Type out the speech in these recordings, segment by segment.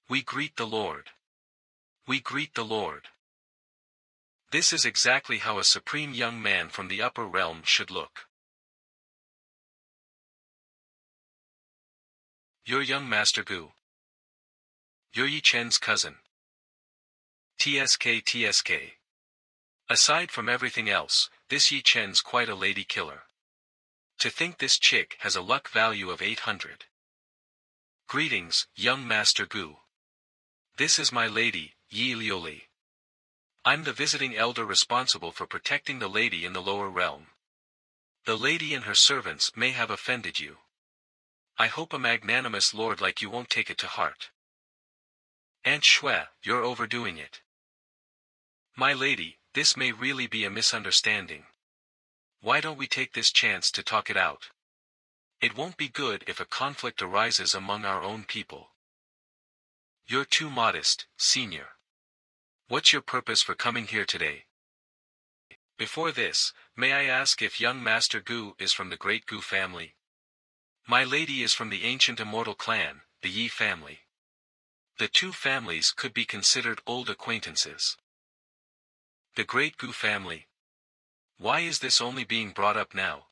We greet the Lord. We greet the Lord. This is exactly how a supreme young man from the upper realm should look. Your young Master Gu. You're Yi Chen's cousin. TSK. Aside from everything else, this Yi Chen's quite a lady killer. To think this chick has a luck value of 800. Greetings, young Master Gu. This is my lady, Yi Liuli. I'm the visiting elder responsible for protecting the lady in the lower realm. The lady and her servants may have offended you. I hope a magnanimous lord like you won't take it to heart. Aunt Shue, you're overdoing it. My lady, this may really be a misunderstanding. Why don't we take this chance to talk it out? It won't be good if a conflict arises among our own people. You're too modest, senior. What's your purpose for coming here today? Before this, may I ask if young Master Gu is from the great Gu family? My lady is from the ancient immortal clan, the Yi family. The two families could be considered old acquaintances. The great Gu family. Why is this only being brought up now?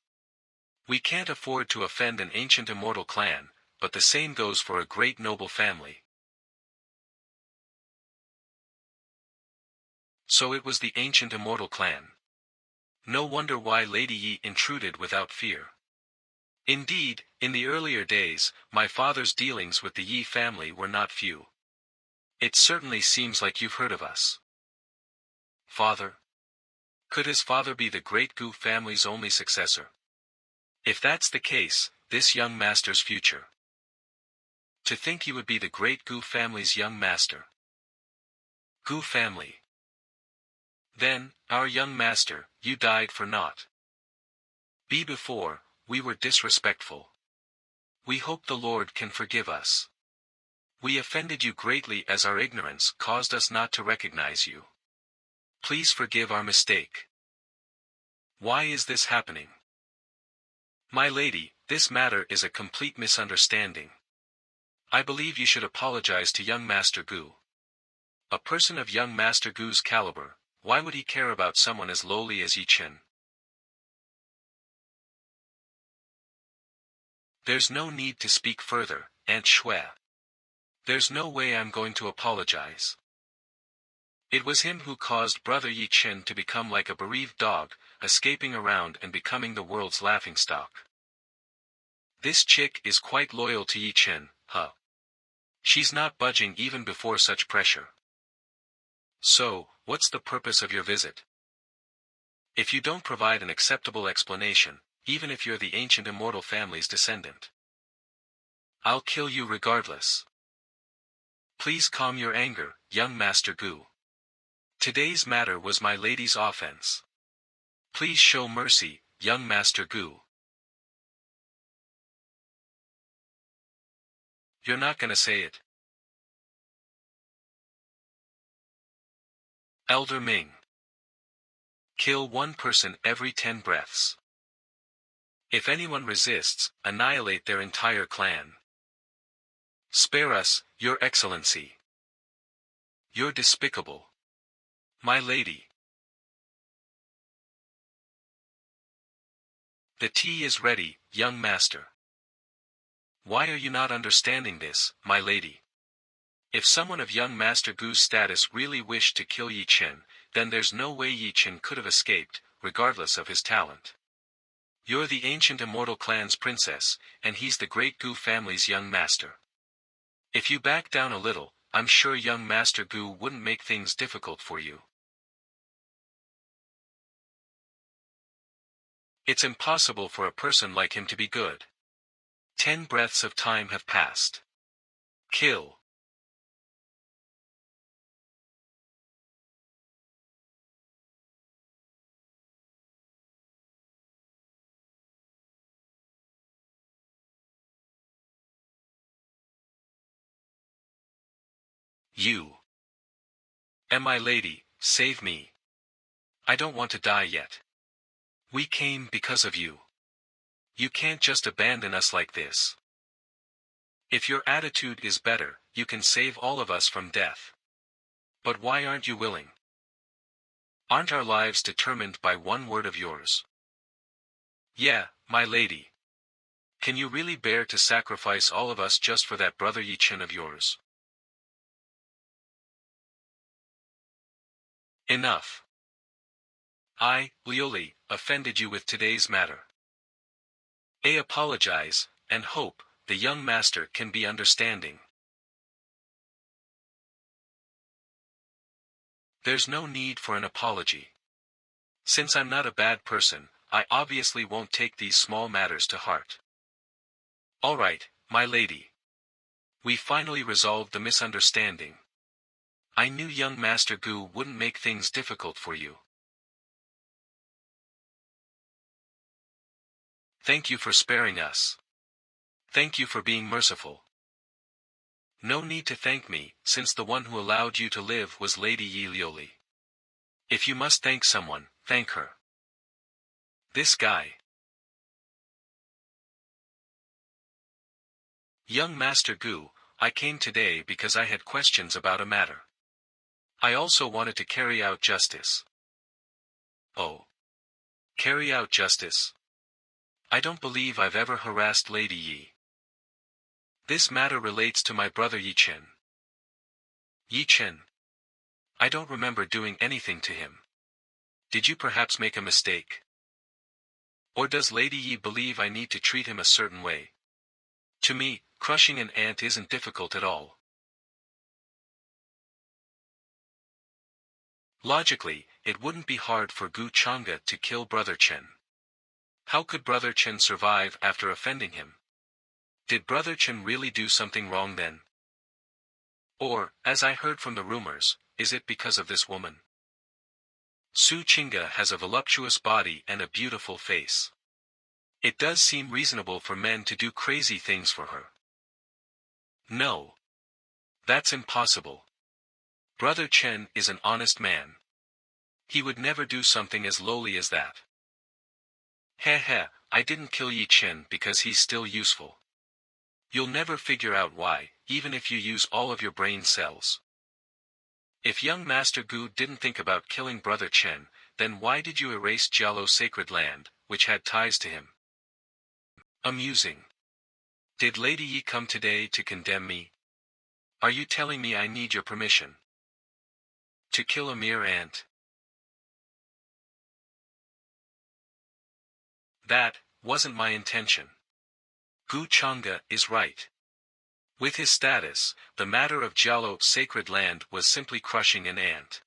We can't afford to offend an ancient immortal clan, but the same goes for a great noble family. So it was the ancient immortal clan. No wonder why Lady Yi intruded without fear. Indeed, in the earlier days, my father's dealings with the Yi family were not few. It certainly seems like you've heard of us. Father? Could his father be the great Gu family's only successor? If that's the case, this young master's future. To think he would be the great Gu family's young master. Gu family. Then, our young master, you died for naught. Before, we were disrespectful. We hope the Lord can forgive us. We offended you greatly as our ignorance caused us not to recognize you. Please forgive our mistake. Why is this happening? My lady, this matter is a complete misunderstanding. I believe you should apologize to young Master Gu. A person of young Master Gu's caliber, why would he care about someone as lowly as Yi Chen? There's no need to speak further, Aunt Shue. There's no way I'm going to apologize. It was him who caused Brother Yi Chen to become like a bereaved dog, escaping around and becoming the world's laughingstock. This chick is quite loyal to Yi Chen, huh? She's not budging even before such pressure. So, what's the purpose of your visit? If you don't provide an acceptable explanation, even if you're the ancient immortal family's descendant, I'll kill you regardless. Please calm your anger, young Master Gu. Today's matter was my lady's offense. Please show mercy, young Master Gu. You're not gonna say it. Elder Ming. Kill one person every 10 breaths. If anyone resists, annihilate their entire clan. Spare us, Your Excellency. You're despicable. My lady. The tea is ready, young master. Why are you not understanding this, my lady? If someone of young Master Gu's status really wished to kill Yi Chen, then there's no way Yi Chen could have escaped, regardless of his talent. You're the ancient immortal clan's princess, and he's the great Gu family's young master. If you back down a little, I'm sure young Master Gu wouldn't make things difficult for you. It's impossible for a person like him to be good. 10 breaths of time have passed. Kill. You. And my lady, save me. I don't want to die yet. We came because of you. You can't just abandon us like this. If your attitude is better, you can save all of us from death. But why aren't you willing? Aren't our lives determined by one word of yours? Yeah, my lady. Can you really bear to sacrifice all of us just for that brother Yi Chen of yours? Enough. I, Lioli, offended you with today's matter. I apologize, and hope the young master can be understanding. There's no need for an apology. Since I'm not a bad person, I obviously won't take these small matters to heart. All right, my lady. We finally resolved the misunderstanding. I knew young Master Gu wouldn't make things difficult for you. Thank you for sparing us. Thank you for being merciful. No need to thank me, since the one who allowed you to live was Lady Yi Lioli. If you must thank someone, thank her. This guy. Young Master Gu, I came today because I had questions about a matter. I also wanted to carry out justice. Oh. Carry out justice? I don't believe I've ever harassed Lady Yi. This matter relates to my brother Yi Chen. Yi Chen? I don't remember doing anything to him. Did you perhaps make a mistake? Or does Lady Yi believe I need to treat him a certain way? To me, crushing an ant isn't difficult at all. Logically, it wouldn't be hard for Gu Chang'e to kill Brother Chen. How could Brother Chen survive after offending him? Did Brother Chen really do something wrong then? Or, as I heard from the rumors, is it because of this woman? Su Qingge has a voluptuous body and a beautiful face. It does seem reasonable for men to do crazy things for her. No. That's impossible. Brother Chen is an honest man. He would never do something as lowly as that. Heh, I didn't kill Yi Chen because he's still useful. You'll never figure out why, even if you use all of your brain cells. If young Master Gu didn't think about killing Brother Chen, then why did you erase Jialo's sacred land, which had ties to him? Amusing. Did Lady Yi come today to condemn me? Are you telling me I need your permission? To kill a mere ant? That wasn't my intention. Gu Chang'e is right. With his status, the matter of Jialo's sacred land was simply crushing an ant.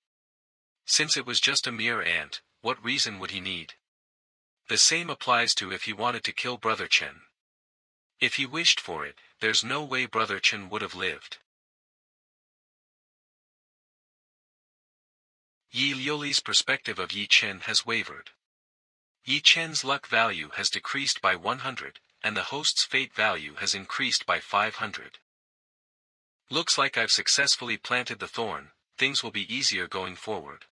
Since it was just a mere ant, what reason would he need? The same applies to if he wanted to kill Brother Chen. If he wished for it, there's no way Brother Chen would have lived. Yi Lioli's perspective of Yi Chen has wavered. Yi Chen's luck value has decreased by 100, and the host's fate value has increased by 500. Looks like I've successfully planted the thorn, things will be easier going forward.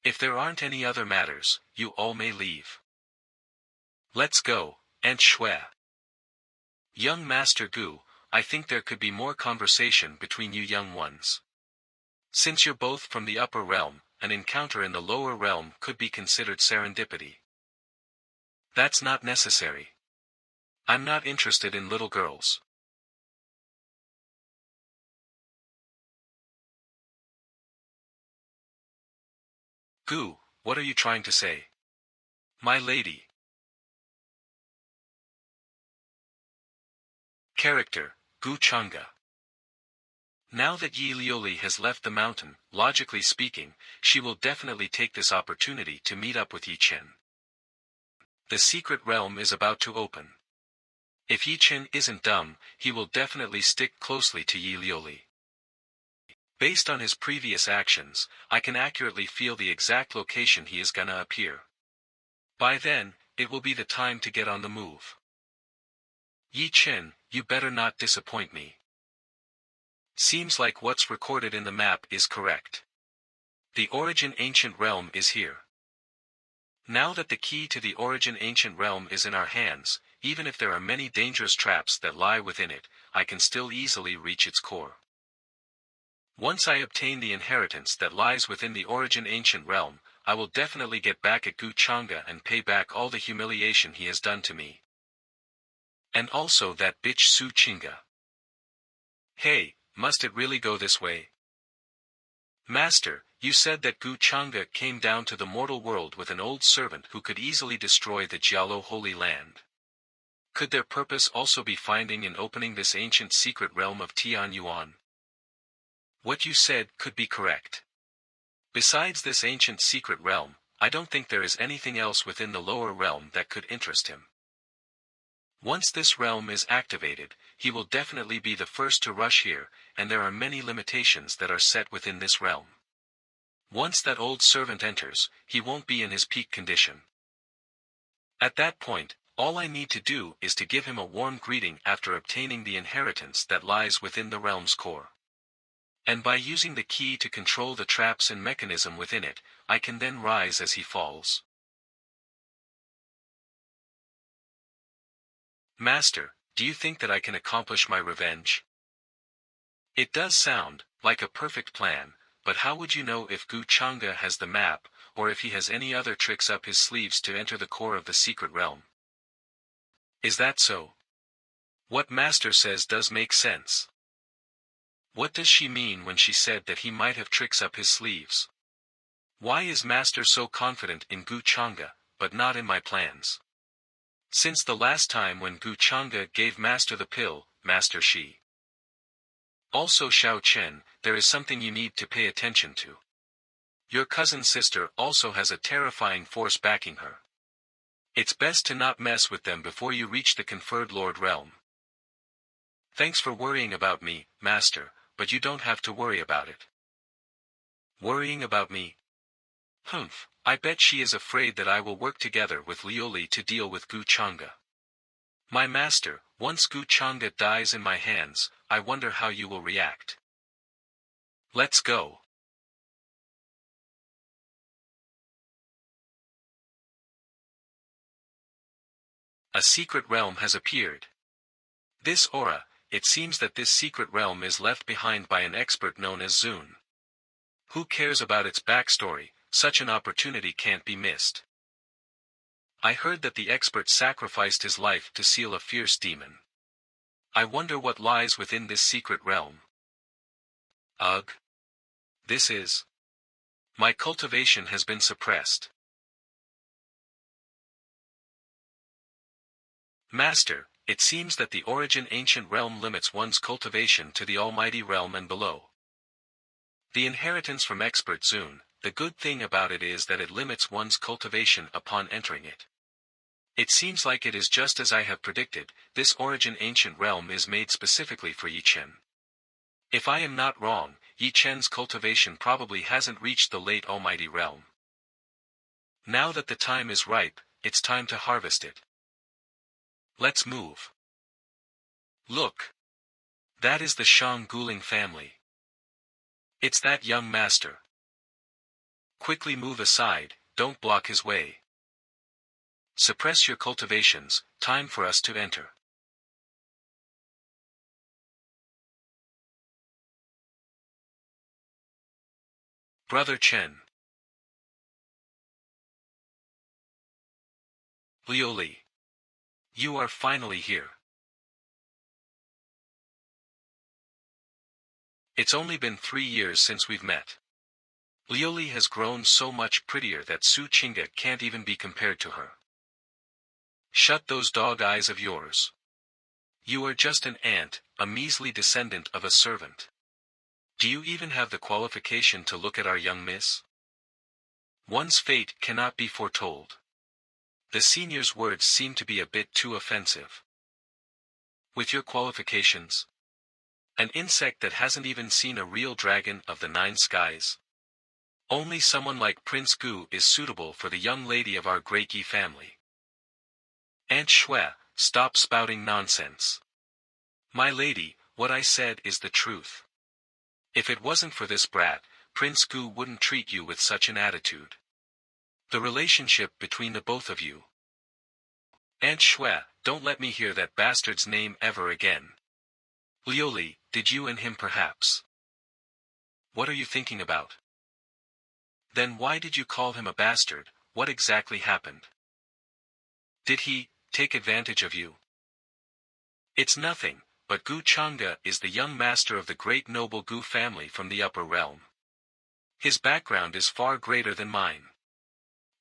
If there aren't any other matters, you all may leave. Let's go, Aunt Shui. Young Master Gu, I think there could be more conversation between you young ones. Since you're both from the upper realm, an encounter in the lower realm could be considered serendipity. That's not necessary. I'm not interested in little girls. Gu, what are you trying to say? My lady. Character, Gu Chang'e. Now that Yi Lioli has left the mountain, logically speaking, she will definitely take this opportunity to meet up with Yi Chen. The secret realm is about to open. If Yi Chen isn't dumb, he will definitely stick closely to Yi Lioli. Based on his previous actions, I can accurately feel the exact location he is gonna appear. By then, it will be the time to get on the move. Yi Chen, you better not disappoint me. Seems like what's recorded in the map is correct. The Origin Ancient Realm is here. Now that the key to the Origin Ancient Realm is in our hands, even if there are many dangerous traps that lie within it, I can still easily reach its core. Once I obtain the inheritance that lies within the origin ancient realm, I will definitely get back at Gu Changa and pay back all the humiliation he has done to me. And also that bitch Su Chinga. Hey, must it really go this way? Master, you said that Gu Changa came down to the mortal world with an old servant who could easily destroy the Jialo Holy Land. Could their purpose also be finding and opening this ancient secret realm of Tian Yuan? What you said could be correct. Besides this ancient secret realm, I don't think there is anything else within the lower realm that could interest him. Once this realm is activated, he will definitely be the first to rush here, and there are many limitations that are set within this realm. Once that old servant enters, he won't be in his peak condition. At that point, all I need to do is to give him a warm greeting after obtaining the inheritance that lies within the realm's core. And by using the key to control the traps and mechanism within it, I can then rise as he falls. Master, do you think that I can accomplish my revenge? It does sound like a perfect plan, but how would you know if Gu Changa has the map, or if he has any other tricks up his sleeves to enter the core of the secret realm? Is that so? What Master says does make sense. What does she mean when she said that he might have tricks up his sleeves? Why is Master so confident in Gu Changa, but not in my plans? Since the last time when Gu Changa gave Master the pill, Master she. Also Xiao Chen, there is something you need to pay attention to. Your cousin's sister also has a terrifying force backing her. It's best to not mess with them before you reach the conferred Lord realm. Thanks for worrying about me, Master, but you don't have to worry about it. Worrying about me? Humph, I bet she is afraid that I will work together with Lioli to deal with Gu Changa. My master, once Gu Changa dies in my hands, I wonder how you will react. Let's go. A secret realm has appeared. This aura, it seems that this secret realm is left behind by an expert known as Zun. Who cares about its backstory? Such an opportunity can't be missed. I heard that the expert sacrificed his life to seal a fierce demon. I wonder what lies within this secret realm. Ugh. This is. My cultivation has been suppressed. Master, it seems that the origin ancient realm limits one's cultivation to the almighty realm and below. The inheritance from expert Zun, the good thing about it is that it limits one's cultivation upon entering it. It seems like it is just as I have predicted, this origin ancient realm is made specifically for Yi Chen. If I am not wrong, Yi Chen's cultivation probably hasn't reached the late almighty realm. Now that the time is ripe, it's time to harvest it. Let's move. Look. That is the Shang Guling family. It's that young master. Quickly move aside, don't block his way. Suppress your cultivations, time for us to enter. Brother Chen. Lioli. You are finally here. It's only been 3 years since we've met. Lioli has grown so much prettier that Su Chinga can't even be compared to her. Shut those dog eyes of yours. You are just an ant, a measly descendant of a servant. Do you even have the qualification to look at our young miss? One's fate cannot be foretold. The senior's words seem to be a bit too offensive. With your qualifications? An insect that hasn't even seen a real dragon of the 9 skies? Only someone like Prince Gu is suitable for the young lady of our great Yi family. Aunt Shue, stop spouting nonsense. My lady, what I said is the truth. If it wasn't for this brat, Prince Gu wouldn't treat you with such an attitude. The relationship between the both of you. Aunt Shue, don't let me hear that bastard's name ever again. Lioli, did you and him perhaps? What are you thinking about? Then why did you call him a bastard? What exactly happened? Did he take advantage of you? It's nothing, but Gu Chang'e is the young master of the great noble Gu family from the upper realm. His background is far greater than mine.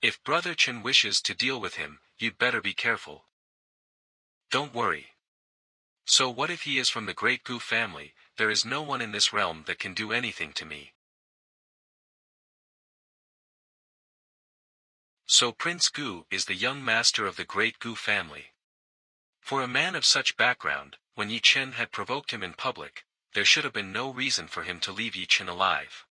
If Brother Chen wishes to deal with him, you'd better be careful. Don't worry. So what if he is from the great Gu family? There is no one in this realm that can do anything to me. So Prince Gu is the young master of the great Gu family. For a man of such background, when Yi Chen had provoked him in public, there should have been no reason for him to leave Yi Chen alive.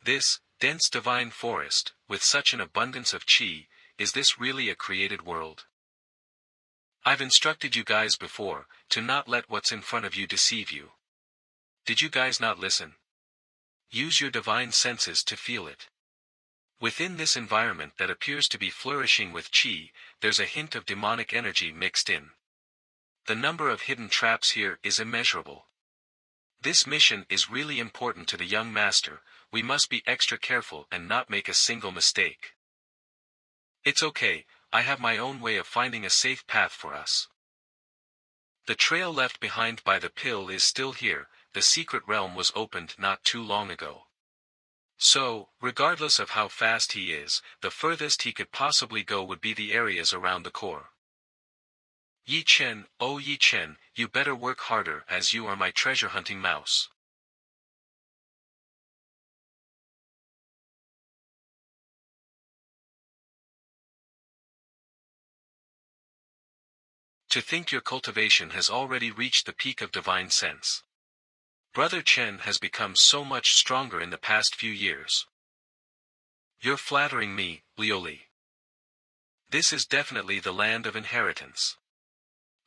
This dense divine forest, with such an abundance of qi, is this really a created world? I've instructed you guys before, to not let what's in front of you deceive you. Did you guys not listen? Use your divine senses to feel it. Within this environment that appears to be flourishing with qi, there's a hint of demonic energy mixed in. The number of hidden traps here is immeasurable. This mission is really important to the young master. We must be extra careful and not make a single mistake. It's okay, I have my own way of finding a safe path for us. The trail left behind by the pill is still here. The secret realm was opened not too long ago. So, regardless of how fast he is, the furthest he could possibly go would be the areas around the core. Yi Chen, oh Yi Chen, you better work harder as you are my treasure-hunting mouse. To think your cultivation has already reached the peak of divine sense. Brother Chen has become so much stronger in the past few years. You're flattering me, Lioli. This is definitely the land of inheritance.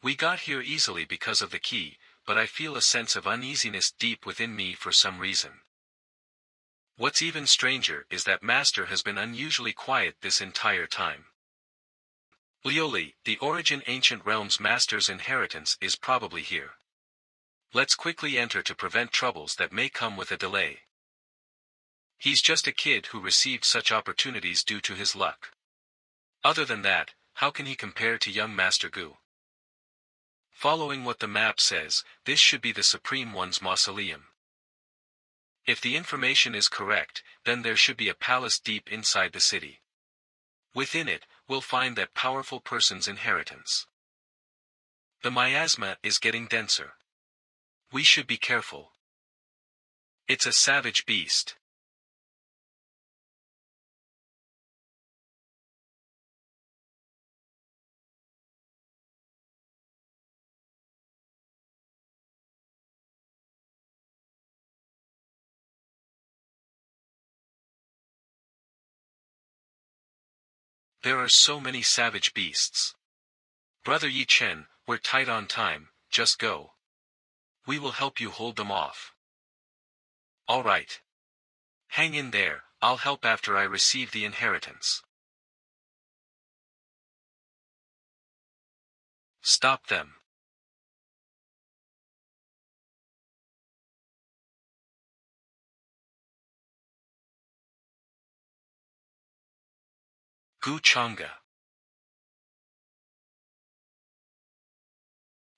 We got here easily because of the key, but I feel a sense of uneasiness deep within me for some reason. What's even stranger is that Master has been unusually quiet this entire time. Lioli, the origin ancient realm's Master's inheritance is probably here. Let's quickly enter to prevent troubles that may come with a delay. He's just a kid who received such opportunities due to his luck. Other than that, how can he compare to young Master Gu? Following what the map says, this should be the Supreme One's mausoleum. If the information is correct, then there should be a palace deep inside the city. Within it, we'll find that powerful person's inheritance. The miasma is getting denser. We should be careful. It's a savage beast. There are so many savage beasts. Brother Yi Chen, we're tight on time, just go. We will help you hold them off. All right. Hang in there, I'll help after I receive the inheritance. Stop them. Gu Chang'e.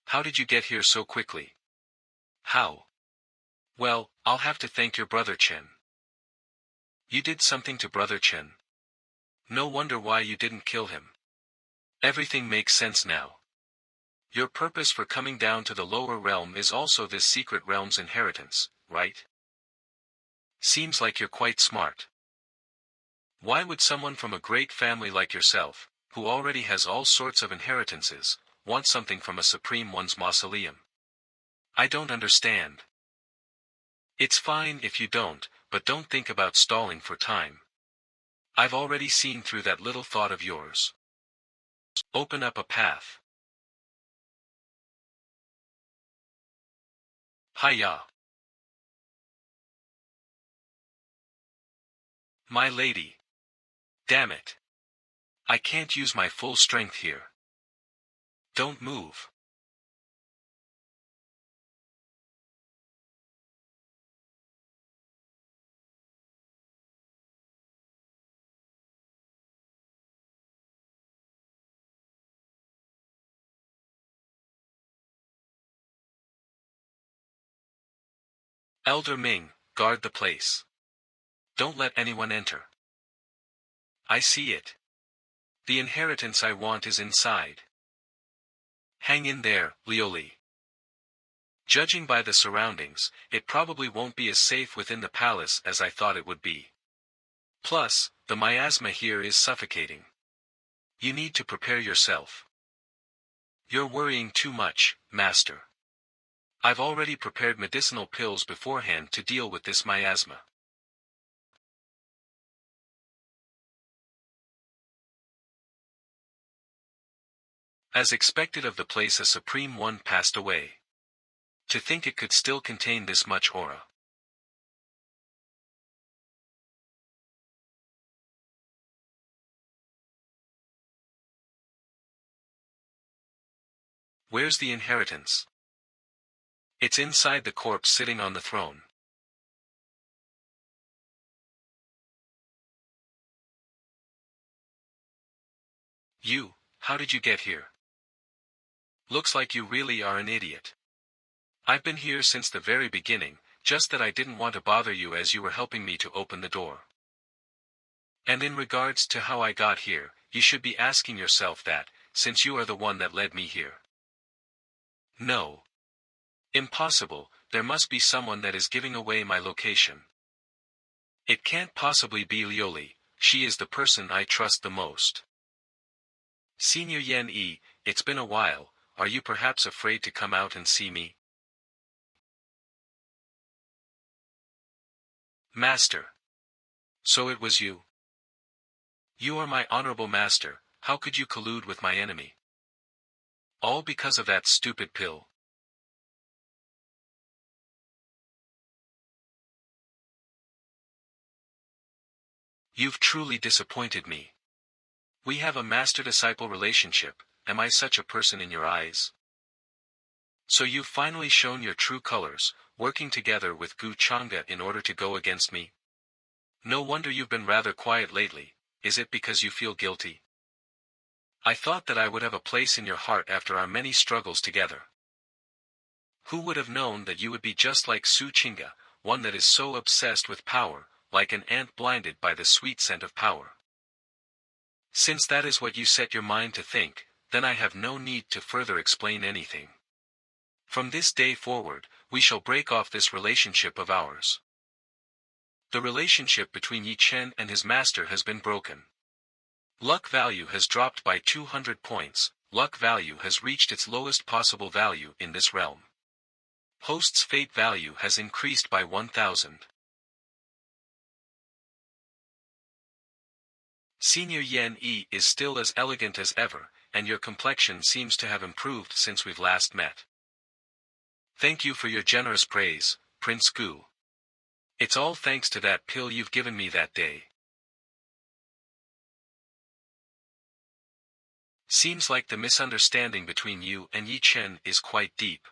How did you get here so quickly? How? Well, I'll have to thank your brother Chen. You did something to brother Chen. No wonder why you didn't kill him. Everything makes sense now. Your purpose for coming down to the lower realm is also this secret realm's inheritance, right? Seems like you're quite smart. Why would someone from a great family like yourself, who already has all sorts of inheritances, want something from a Supreme One's mausoleum? I don't understand. It's fine if you don't, but don't think about stalling for time. I've already seen through that little thought of yours. Open up a path. Hiya. My lady. Damn it. I can't use my full strength here. Don't move. Elder Ming, guard the place. Don't let anyone enter. I see it. The inheritance I want is inside. Hang in there, Lioli. Judging by the surroundings, it probably won't be as safe within the palace as I thought it would be. Plus, the miasma here is suffocating. You need to prepare yourself. You're worrying too much, Master. I've already prepared medicinal pills beforehand to deal with this miasma. As expected of the place, a supreme one passed away. To think it could still contain this much aura. Where's the inheritance? It's inside the corpse sitting on the throne. You, how did you get here? Looks like you really are an idiot. I've been here since the very beginning, just that I didn't want to bother you as you were helping me to open the door. And in regards to how I got here, you should be asking yourself that, since you are the one that led me here. No. Impossible, there must be someone that is giving away my location. It can't possibly be Lioli, she is the person I trust the most. Senior Yen E, it's been a while, are you perhaps afraid to come out and see me? Master. So it was you. You are my honorable master, how could you collude with my enemy? All because of that stupid pill. You've truly disappointed me. We have a master-disciple relationship, am I such a person in your eyes? So you've finally shown your true colors, working together with Gu Chang'e in order to go against me? No wonder you've been rather quiet lately, is it because you feel guilty? I thought that I would have a place in your heart after our many struggles together. Who would have known that you would be just like Su Chinga, one that is so obsessed with power, like an ant blinded by the sweet scent of power. Since that is what you set your mind to think, then I have no need to further explain anything. From this day forward, we shall break off this relationship of ours. The relationship between Yi Chen and his master has been broken. Luck value has dropped by 200 points, luck value has reached its lowest possible value in this realm. Host's fate value has increased by 1000. Senior Yen E is still as elegant as ever, and your complexion seems to have improved since we've last met. Thank you for your generous praise, Prince Gu. It's all thanks to that pill you've given me that day. Seems like the misunderstanding between you and Yi Chen is quite deep.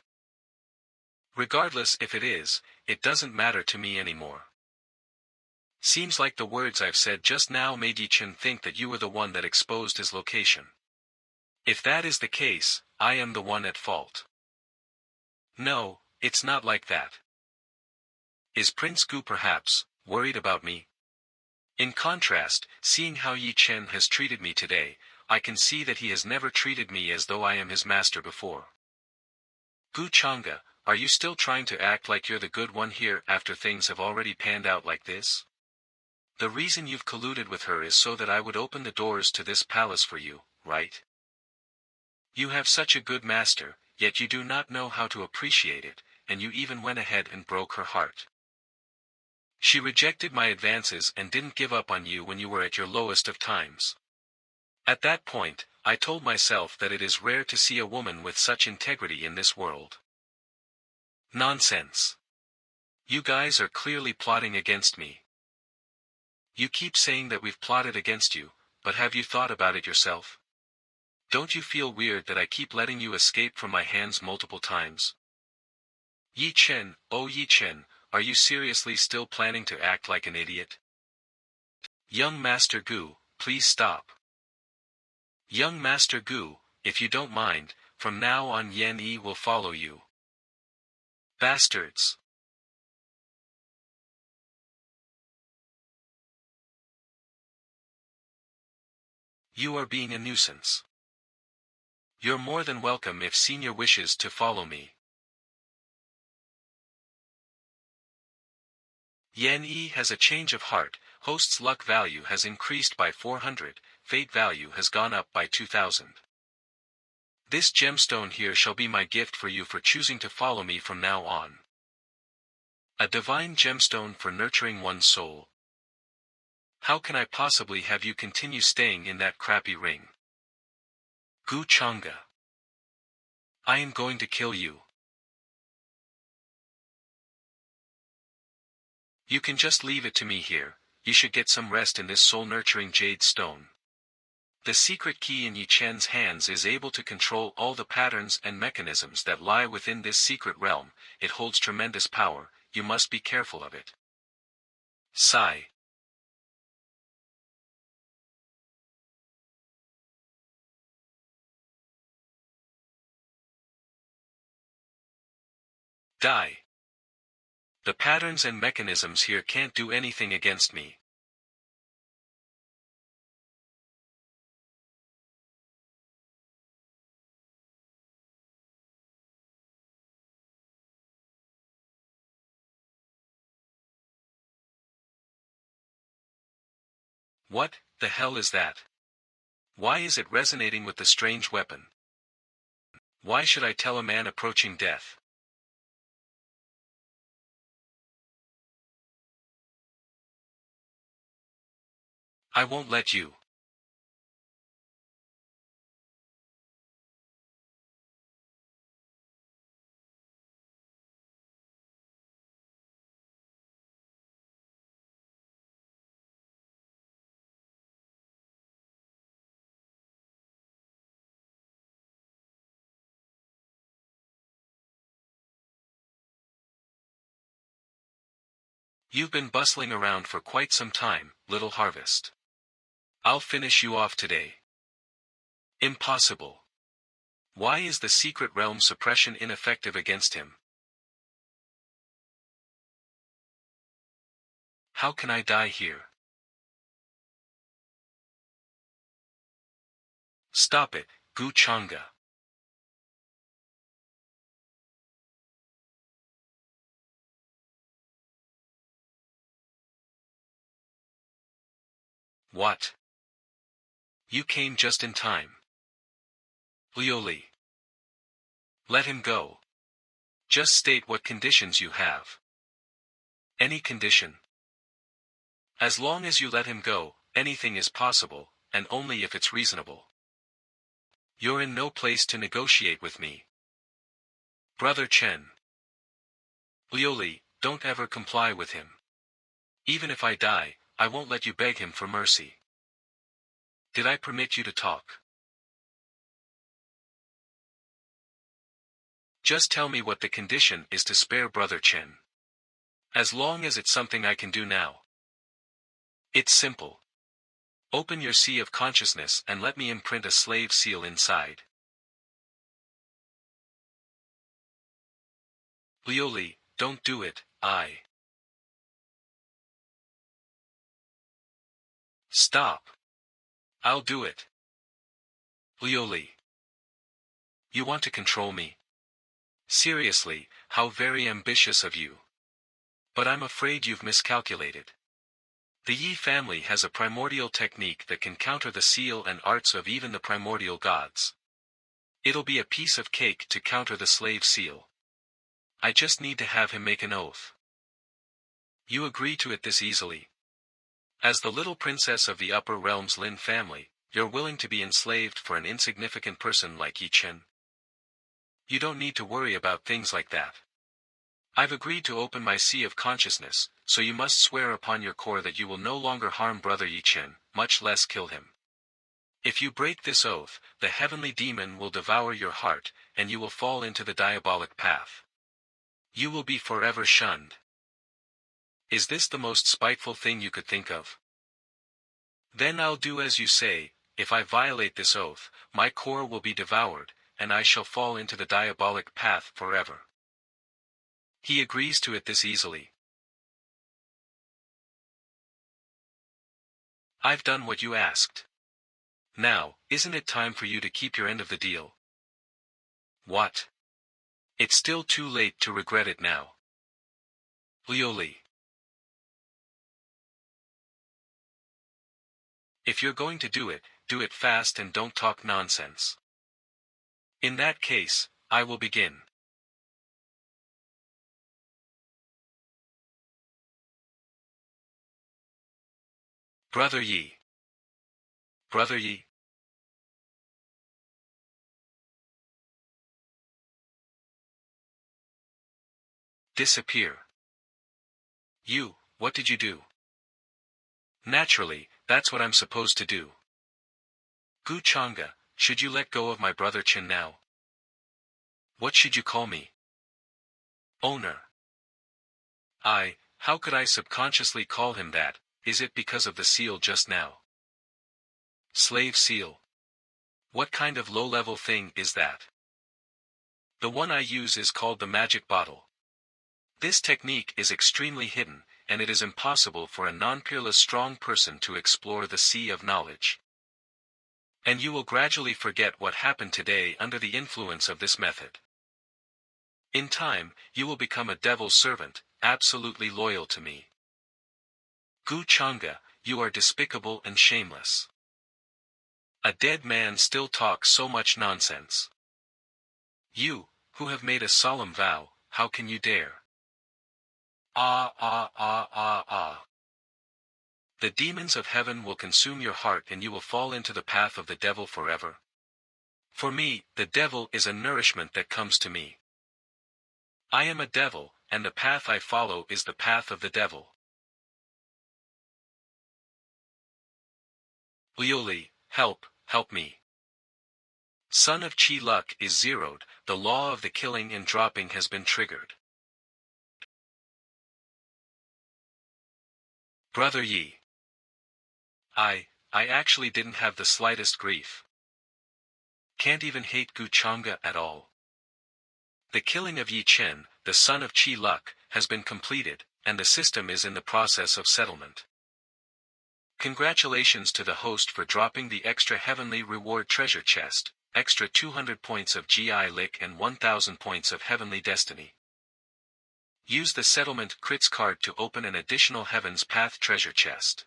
Regardless if it is, it doesn't matter to me anymore. Seems like the words I've said just now made Yi Chen think that you were the one that exposed his location. If that is the case, I am the one at fault. No, it's not like that. Is Prince Gu perhaps worried about me? In contrast, seeing how Yi Chen has treated me today, I can see that he has never treated me as though I am his master before. Gu Chang'e, are you still trying to act like you're the good one here after things have already panned out like this? The reason you've colluded with her is so that I would open the doors to this palace for you, right? You have such a good master, yet you do not know how to appreciate it, and you even went ahead and broke her heart. She rejected my advances and didn't give up on you when you were at your lowest of times. At that point, I told myself that it is rare to see a woman with such integrity in this world. Nonsense. You guys are clearly plotting against me. You keep saying that we've plotted against you, but have you thought about it yourself? Don't you feel weird that I keep letting you escape from my hands multiple times? Yi Chen, oh Yi Chen, are you seriously still planning to act like an idiot? Young Master Gu, please stop. Young Master Gu, if you don't mind, from now on Yan Yi will follow you. Bastards. You are being a nuisance. You're more than welcome if Senior wishes to follow me. Yan Yi has a change of heart, host's luck value has increased by 400, fate value has gone up by 2000. This gemstone here shall be my gift for you for choosing to follow me from now on. A divine gemstone for nurturing one's soul. How can I possibly have you continue staying in that crappy ring? Gu Changa. I am going to kill you. You can just leave it to me here, you should get some rest in this soul-nurturing jade stone. The secret key in Yi Chen's hands is able to control all the patterns and mechanisms that lie within this secret realm, it holds tremendous power, you must be careful of it. Sigh. Die. The patterns and mechanisms here can't do anything against me. What the hell is that? Why is it resonating with the strange weapon? Why should I tell a man approaching death? I won't let you. You've been bustling around for quite some time, little harvest. I'll finish you off today. Impossible. Why is the secret realm suppression ineffective against him? How can I die here? Stop it, Gu Changa. What? You came just in time. Lioli. Let him go. Just state what conditions you have. Any condition. As long as you let him go, anything is possible, and only if it's reasonable. You're in no place to negotiate with me. Brother Chen. Lioli, don't ever comply with him. Even if I die, I won't let you beg him for mercy. Did I permit you to talk? Just tell me what the condition is to spare Brother Chen. As long as it's something I can do now. It's simple. Open your sea of consciousness and let me imprint a slave seal inside. Lioli, don't do it, Stop. I'll do it. Lioli. You want to control me? Seriously, how very ambitious of you. But I'm afraid you've miscalculated. The Yi family has a primordial technique that can counter the seal and arts of even the primordial gods. It'll be a piece of cake to counter the slave seal. I just need to have him make an oath. You agree to it this easily. As the little princess of the upper realms Lin family, you're willing to be enslaved for an insignificant person like Yi Chen? You don't need to worry about things like that. I've agreed to open my sea of consciousness, so you must swear upon your core that you will no longer harm Brother Yi Chen, much less kill him. If you break this oath, the heavenly demon will devour your heart, and you will fall into the diabolic path. You will be forever shunned. Is this the most spiteful thing you could think of? Then I'll do as you say. If I violate this oath, my core will be devoured, and I shall fall into the diabolic path forever. He agrees to it this easily. I've done what you asked. Now, isn't it time for you to keep your end of the deal? What? It's still too late to regret it now. Lioli. If you're going to do it fast and don't talk nonsense. In that case, I will begin. Brother Yi. Brother Yi. Disappear. You, what did you do? Naturally, that's what I'm supposed to do. Gu Changa, should you let go of my brother Chen now? What should you call me? Owner. How could I subconsciously call him that? Is it because of the seal just now? Slave seal. What kind of low-level thing is that? The one I use is called the magic bottle. This technique is extremely hidden, and it is impossible for a non-peerless strong person to explore the sea of knowledge. And you will gradually forget what happened today under the influence of this method. In time, you will become a devil's servant, absolutely loyal to me. Gu Changa, you are despicable and shameless. A dead man still talks so much nonsense. You, who have made a solemn vow, how can you dare? The demons of heaven will consume your heart and you will fall into the path of the devil forever. For me, the devil is a nourishment that comes to me. I am a devil, and the path I follow is the path of the devil. Lioli, help me. Son of Chi Luck is zeroed, the law of the killing and dropping has been triggered. Brother Yi. I actually didn't have the slightest grief. Can't even hate Gu Changa at all. The killing of Yi Chen, the son of Chi Luck, has been completed, and the system is in the process of settlement. Congratulations to the host for dropping the extra heavenly reward treasure chest, extra 200 points of GI Lick and 1000 points of heavenly destiny. Use the settlement crits card to open an additional Heaven's Path treasure chest.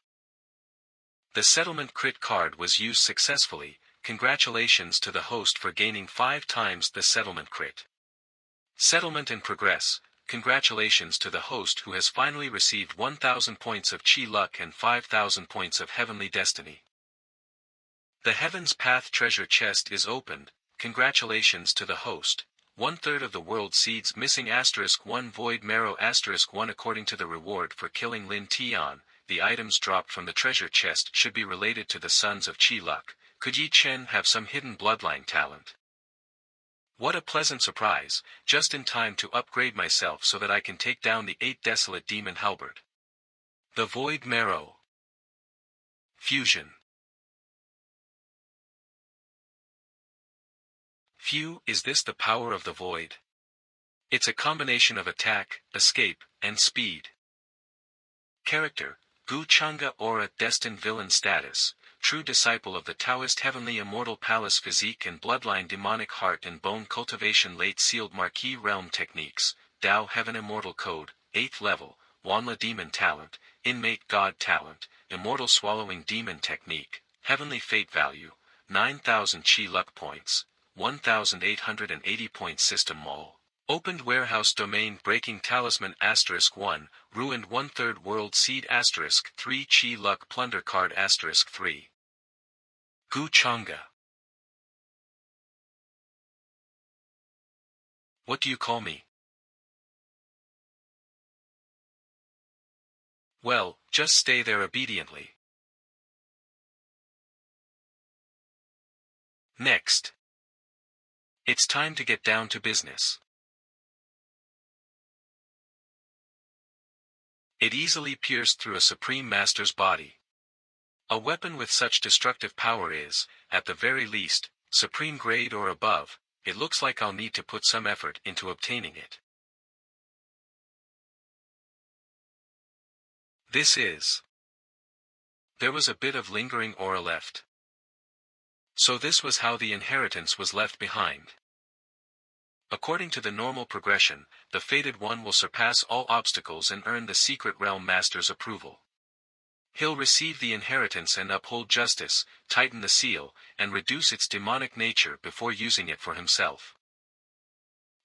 The settlement crit card was used successfully. Congratulations to the host for gaining 5 times the settlement crit. Settlement in progress. Congratulations to the host who has finally received 1000 points of Chi Luck and 5000 points of Heavenly Destiny. The Heaven's Path treasure chest is opened. Congratulations to the host. 1/3 of the world seeds missing *1 void marrow *1 according to the reward for killing Lin Tian. The items dropped from the treasure chest should be related to the sons of Chi Luck. Could Yi Chen have some hidden bloodline talent? What a pleasant surprise, just in time to upgrade myself so that I can take down the 8 desolate demon halberd. The Void Marrow. Fusion. Phew, is this the power of the void? It's a combination of attack, escape, and speed. Character, Gu Changa Aura Destined Villain Status, True Disciple of the Taoist Heavenly Immortal Palace Physique and Bloodline Demonic Heart and Bone Cultivation Late Sealed Marquee Realm Techniques, Tao Heaven Immortal Code, 8th Level, Wanla Demon Talent, Inmate God Talent, Immortal Swallowing Demon Technique, Heavenly Fate Value, 9000 Chi Luck Points, 1880 Point System Mall. Opened Warehouse Domain Breaking Talisman *1, Ruined 1/3 World Seed *3 Chi Luck Plunder Card *3. Gu Changa. What do you call me? Well, just stay there obediently. Next. It's time to get down to business. It easily pierced through a Supreme Master's body. A weapon with such destructive power is, at the very least, supreme grade or above. It looks like I'll need to put some effort into obtaining it. This is. There was a bit of lingering aura left. So this was how the inheritance was left behind. According to the normal progression, the fated one will surpass all obstacles and earn the Secret Realm Master's approval. He'll receive the inheritance and uphold justice, tighten the seal, and reduce its demonic nature before using it for himself.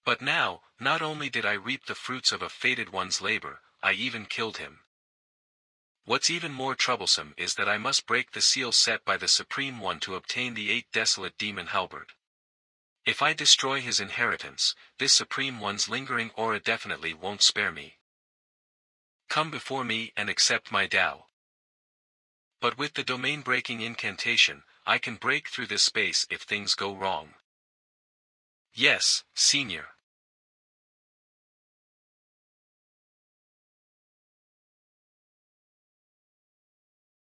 But now, not only did I reap the fruits of a fated one's labor, I even killed him. What's even more troublesome is that I must break the seal set by the Supreme One to obtain the 8 desolate demon halberd. If I destroy his inheritance, this Supreme One's lingering aura definitely won't spare me. Come before me and accept my Tao. But with the domain-breaking incantation, I can break through this space if things go wrong. Yes, Senior.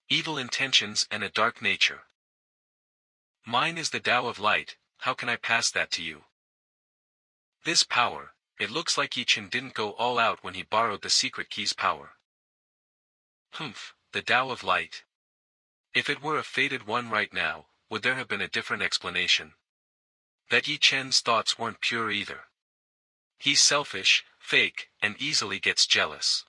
Evil intentions and a dark nature. Mine is the Tao of light. How can I pass that to you? This power, it looks like Yi Chen didn't go all out when he borrowed the secret key's power. Humph, the Tao of light. If it were a fated one right now, would there have been a different explanation? That Yi Chen's thoughts weren't pure either. He's selfish, fake, and easily gets jealous.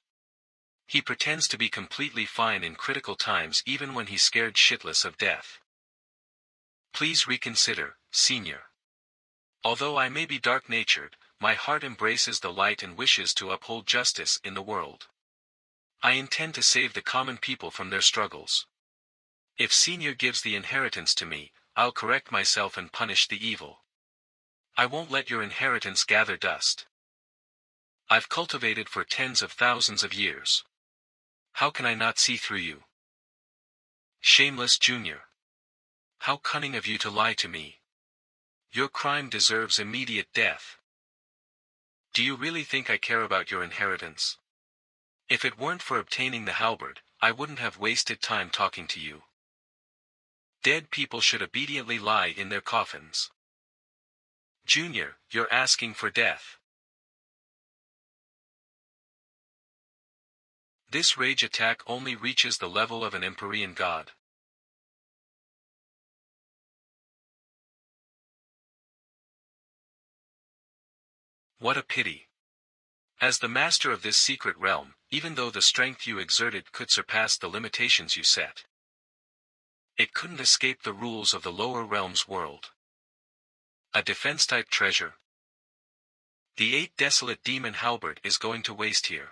He pretends to be completely fine in critical times even when he's scared shitless of death. Please reconsider, Senior. Although I may be dark-natured, my heart embraces the light and wishes to uphold justice in the world. I intend to save the common people from their struggles. If Senior gives the inheritance to me, I'll correct myself and punish the evil. I won't let your inheritance gather dust. I've cultivated for tens of thousands of years. How can I not see through you? Shameless Junior. How cunning of you to lie to me. Your crime deserves immediate death. Do you really think I care about your inheritance? If it weren't for obtaining the halberd, I wouldn't have wasted time talking to you. Dead people should obediently lie in their coffins. Junior, you're asking for death. This rage attack only reaches the level of an Empyrean god. What a pity. As the master of this secret realm, even though the strength you exerted could surpass the limitations you set, it couldn't escape the rules of the lower realms world. A defense-type treasure. The 8 desolate demon halberd is going to waste here.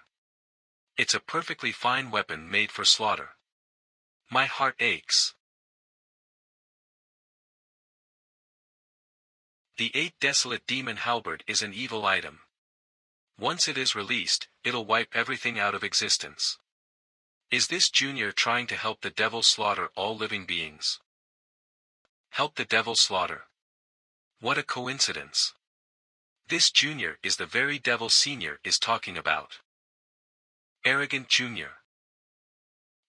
It's a perfectly fine weapon made for slaughter. My heart aches. The 8 desolate demon halberd is an evil item. Once it is released, it'll wipe everything out of existence. Is this Junior trying to help the devil slaughter all living beings? Help the devil slaughter. What a coincidence. This Junior is the very devil Senior is talking about. Arrogant Junior.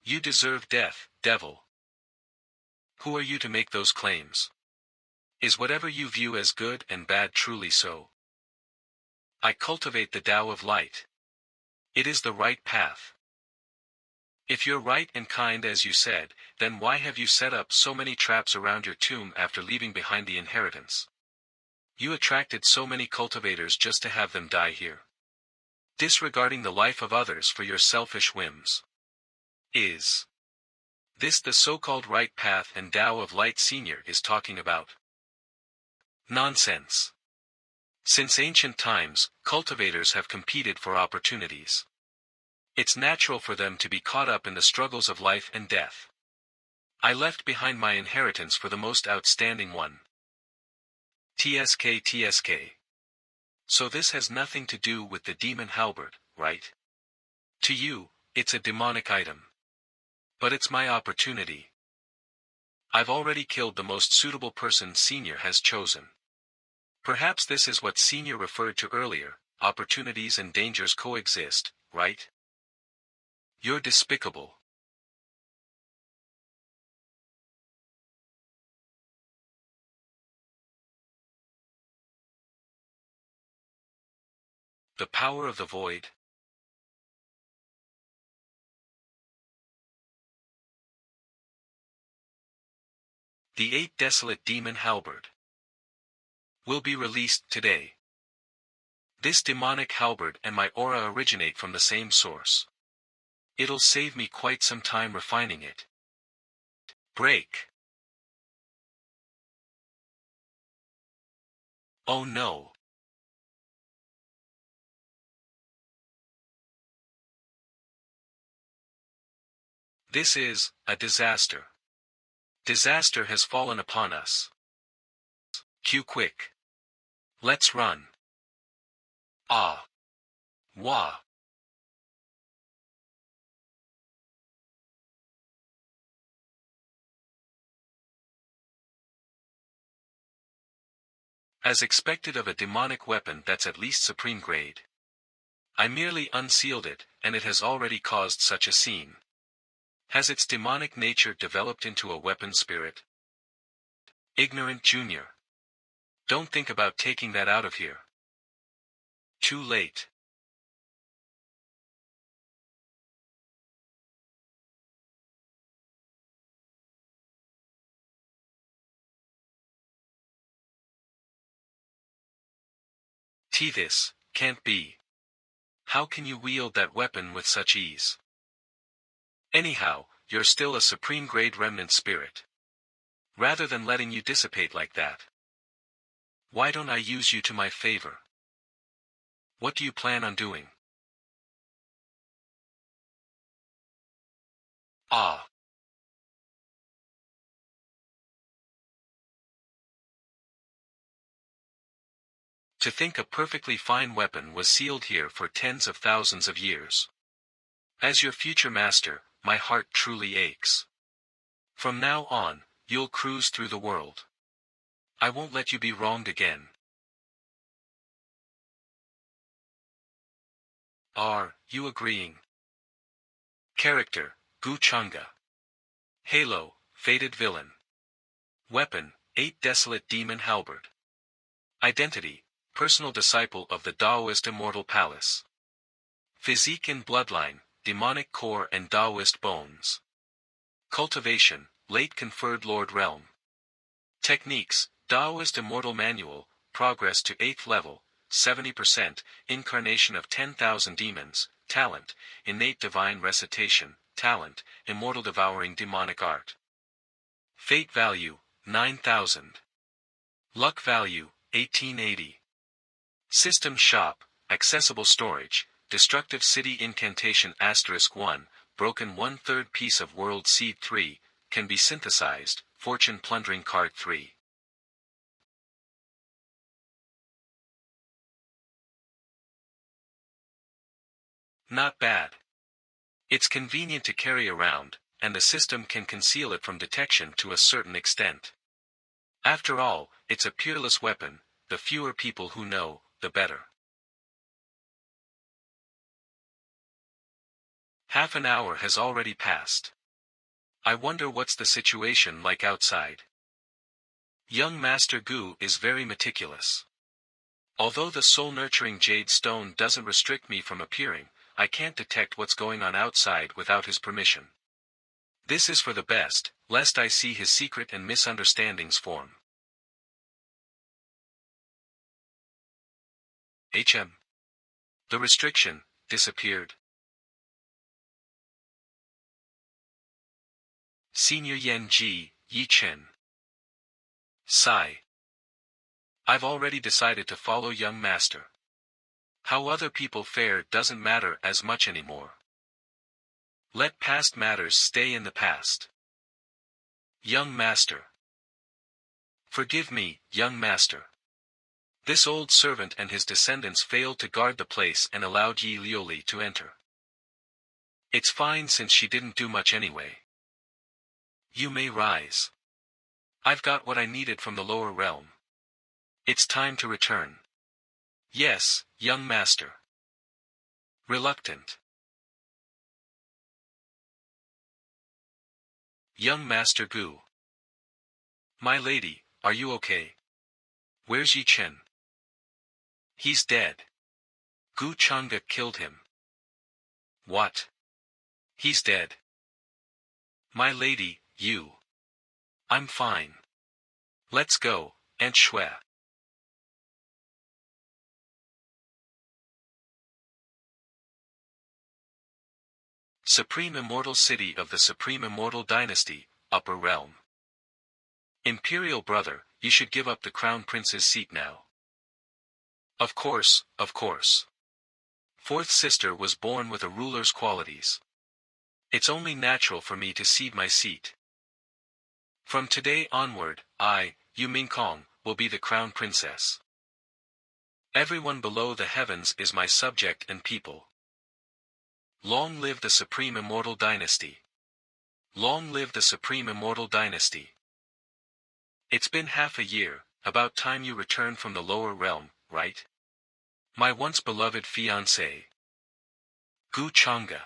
You deserve death, devil. Who are you to make those claims? Is whatever you view as good and bad truly so? I cultivate the Tao of light. It is the right path. If you're right and kind as you said, then why have you set up so many traps around your tomb after leaving behind the inheritance? You attracted so many cultivators just to have them die here. Disregarding the life of others for your selfish whims. Is this the so-called right path and Tao of light Senior is talking about? Nonsense. Since ancient times, cultivators have competed for opportunities. It's natural for them to be caught up in the struggles of life and death. I left behind my inheritance for the most outstanding one. TSK. So this has nothing to do with the demon halberd, right? To you, It's a demonic item. But it's my opportunity. I've already killed the most suitable person Senior has chosen. Perhaps this is what Senior referred to earlier, opportunities and dangers coexist, right? You're despicable. The power of the void. The 8 desolate demon halberd will be released today. This demonic halberd and my aura originate from the same source. It'll save me quite some time refining it. Break. Oh no. This is a disaster. Disaster has fallen upon us. Q quick. Let's run. Ah. Wah. As expected of a demonic weapon that's at least supreme grade. I merely unsealed it, and it has already caused such a scene. Has its demonic nature developed into a weapon spirit? Ignorant Junior. Don't think about taking that out of here. Too late. This can't be. How can you wield that weapon with such ease? Anyhow, you're still a supreme grade remnant spirit. Rather than letting you dissipate like that, why don't I use you to my favor? What do you plan on doing? Ah. To think a perfectly fine weapon was sealed here for tens of thousands of years. As your future master, my heart truly aches. From now on, you'll cruise through the world. I won't let you be wronged again. Are you agreeing? Character, Gu Changa. Halo, Fated Villain. Weapon, 8 Desolate Demon Halberd. Identity, Personal Disciple of the Taoist Immortal Palace. Physique and Bloodline, Demonic Core and Taoist Bones. Cultivation, Late Conferred Lord Realm. Techniques, Taoist Immortal Manual, Progress to 8th Level, 70%, Incarnation of 10,000 Demons, Talent, Innate Divine Recitation, Talent, Immortal Devouring Demonic Art. Fate Value, 9,000. Luck Value, 1880. System Shop, Accessible Storage, Destructive City Incantation *1, Broken 1/3 Piece of World Seed 3, Can be Synthesized, Fortune Plundering Card 3. Not bad. It's convenient to carry around, and the system can conceal it from detection to a certain extent. After all, it's a peerless weapon, the fewer people who know, the better. Half an hour has already passed. I wonder what's the situation like outside. Young Master Gu is very meticulous. Although the soul-nurturing jade stone doesn't restrict me from appearing, I can't detect what's going on outside without his permission. This is for the best, lest I see his secret and misunderstandings form. The restriction disappeared. Senior Yen Ji, Yi Chen. Sigh. I've already decided to follow young master. How other people fare doesn't matter as much anymore. Let past matters stay in the past. Young master. Forgive me, young master. This old servant and his descendants failed to guard the place and allowed Yi Liuli to enter. It's fine since she didn't do much anyway. You may rise. I've got what I needed from the lower realm. It's time to return. Yes, young master. Reluctant. Young Master Gu. My lady, are you okay? Where's Yi Chen? He's dead. Gu Chang'e killed him. What? He's dead. My lady, you. I'm fine. Let's go, Aunt Shui. Supreme Immortal City of the Supreme Immortal Dynasty, Upper Realm. Imperial brother, you should give up the crown prince's seat now. Of course, of course. Fourth sister was born with a ruler's qualities. It's only natural for me to cede my seat. From today onward, I, Yu Mingkong, will be the crown princess. Everyone below the heavens is my subject and people. Long live the Supreme Immortal Dynasty. Long live the Supreme Immortal Dynasty. It's been half a year, about time you return from the lower realm, right? My once beloved fiancée. Gu Chang'e.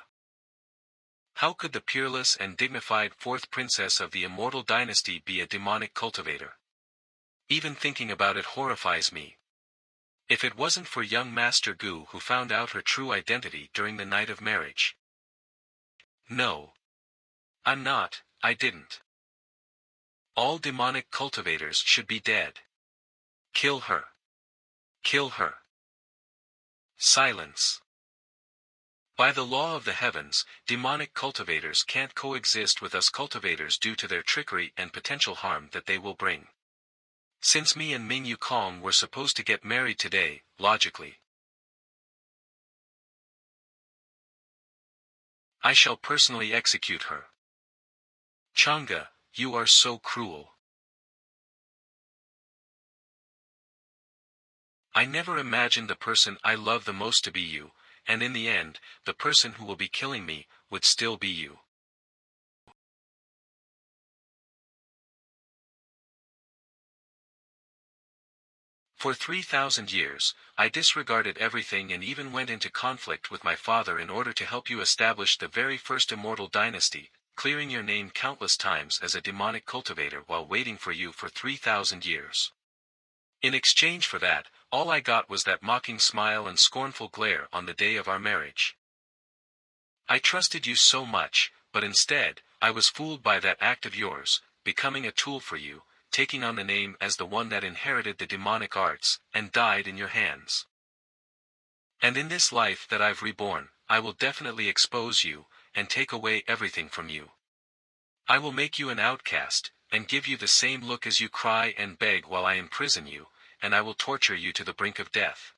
How could the peerless and dignified fourth princess of the Immortal Dynasty be a demonic cultivator? Even thinking about it horrifies me. If it wasn't for young Master Gu who found out her true identity during the night of marriage. No. I didn't. All demonic cultivators should be dead. Kill her. Kill her. Silence. By the law of the heavens, demonic cultivators can't coexist with us cultivators due to their trickery and potential harm that they will bring. Since me and Ming Yu Kong were supposed to get married today, logically, I shall personally execute her. Chang'e, you are so cruel. I never imagined the person I love the most to be you, and in the end, the person who will be killing me, would still be you. For 3,000 years, I disregarded everything and even went into conflict with my father in order to help you establish the very first immortal dynasty, clearing your name countless times as a demonic cultivator while waiting for you for 3,000 years. In exchange for that, all I got was that mocking smile and scornful glare on the day of our marriage. I trusted you so much, but instead, I was fooled by that act of yours, becoming a tool for you, taking on the name as the one that inherited the demonic arts, and died in your hands. And in this life that I've reborn, I will definitely expose you, and take away everything from you. I will make you an outcast, and give you the same look as you cry and beg while I imprison you, and I will torture you to the brink of death.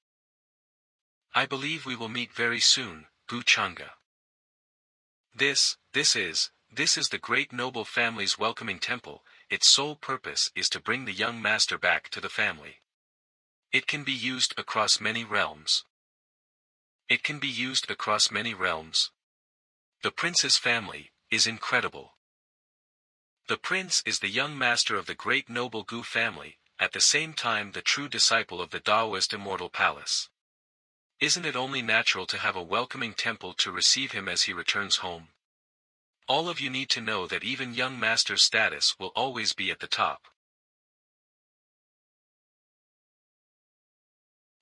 I believe we will meet very soon, Gu Chang'e. This is the great noble family's welcoming temple. Its sole purpose is to bring the young master back to the family. It can be used across many realms. It can be used across many realms. The prince's family is incredible. The prince is the young master of the great noble Gu family, at the same time the true disciple of the Taoist immortal palace. Isn't it only natural to have a welcoming temple to receive him as he returns home? All of you need to know that even young master's status will always be at the top.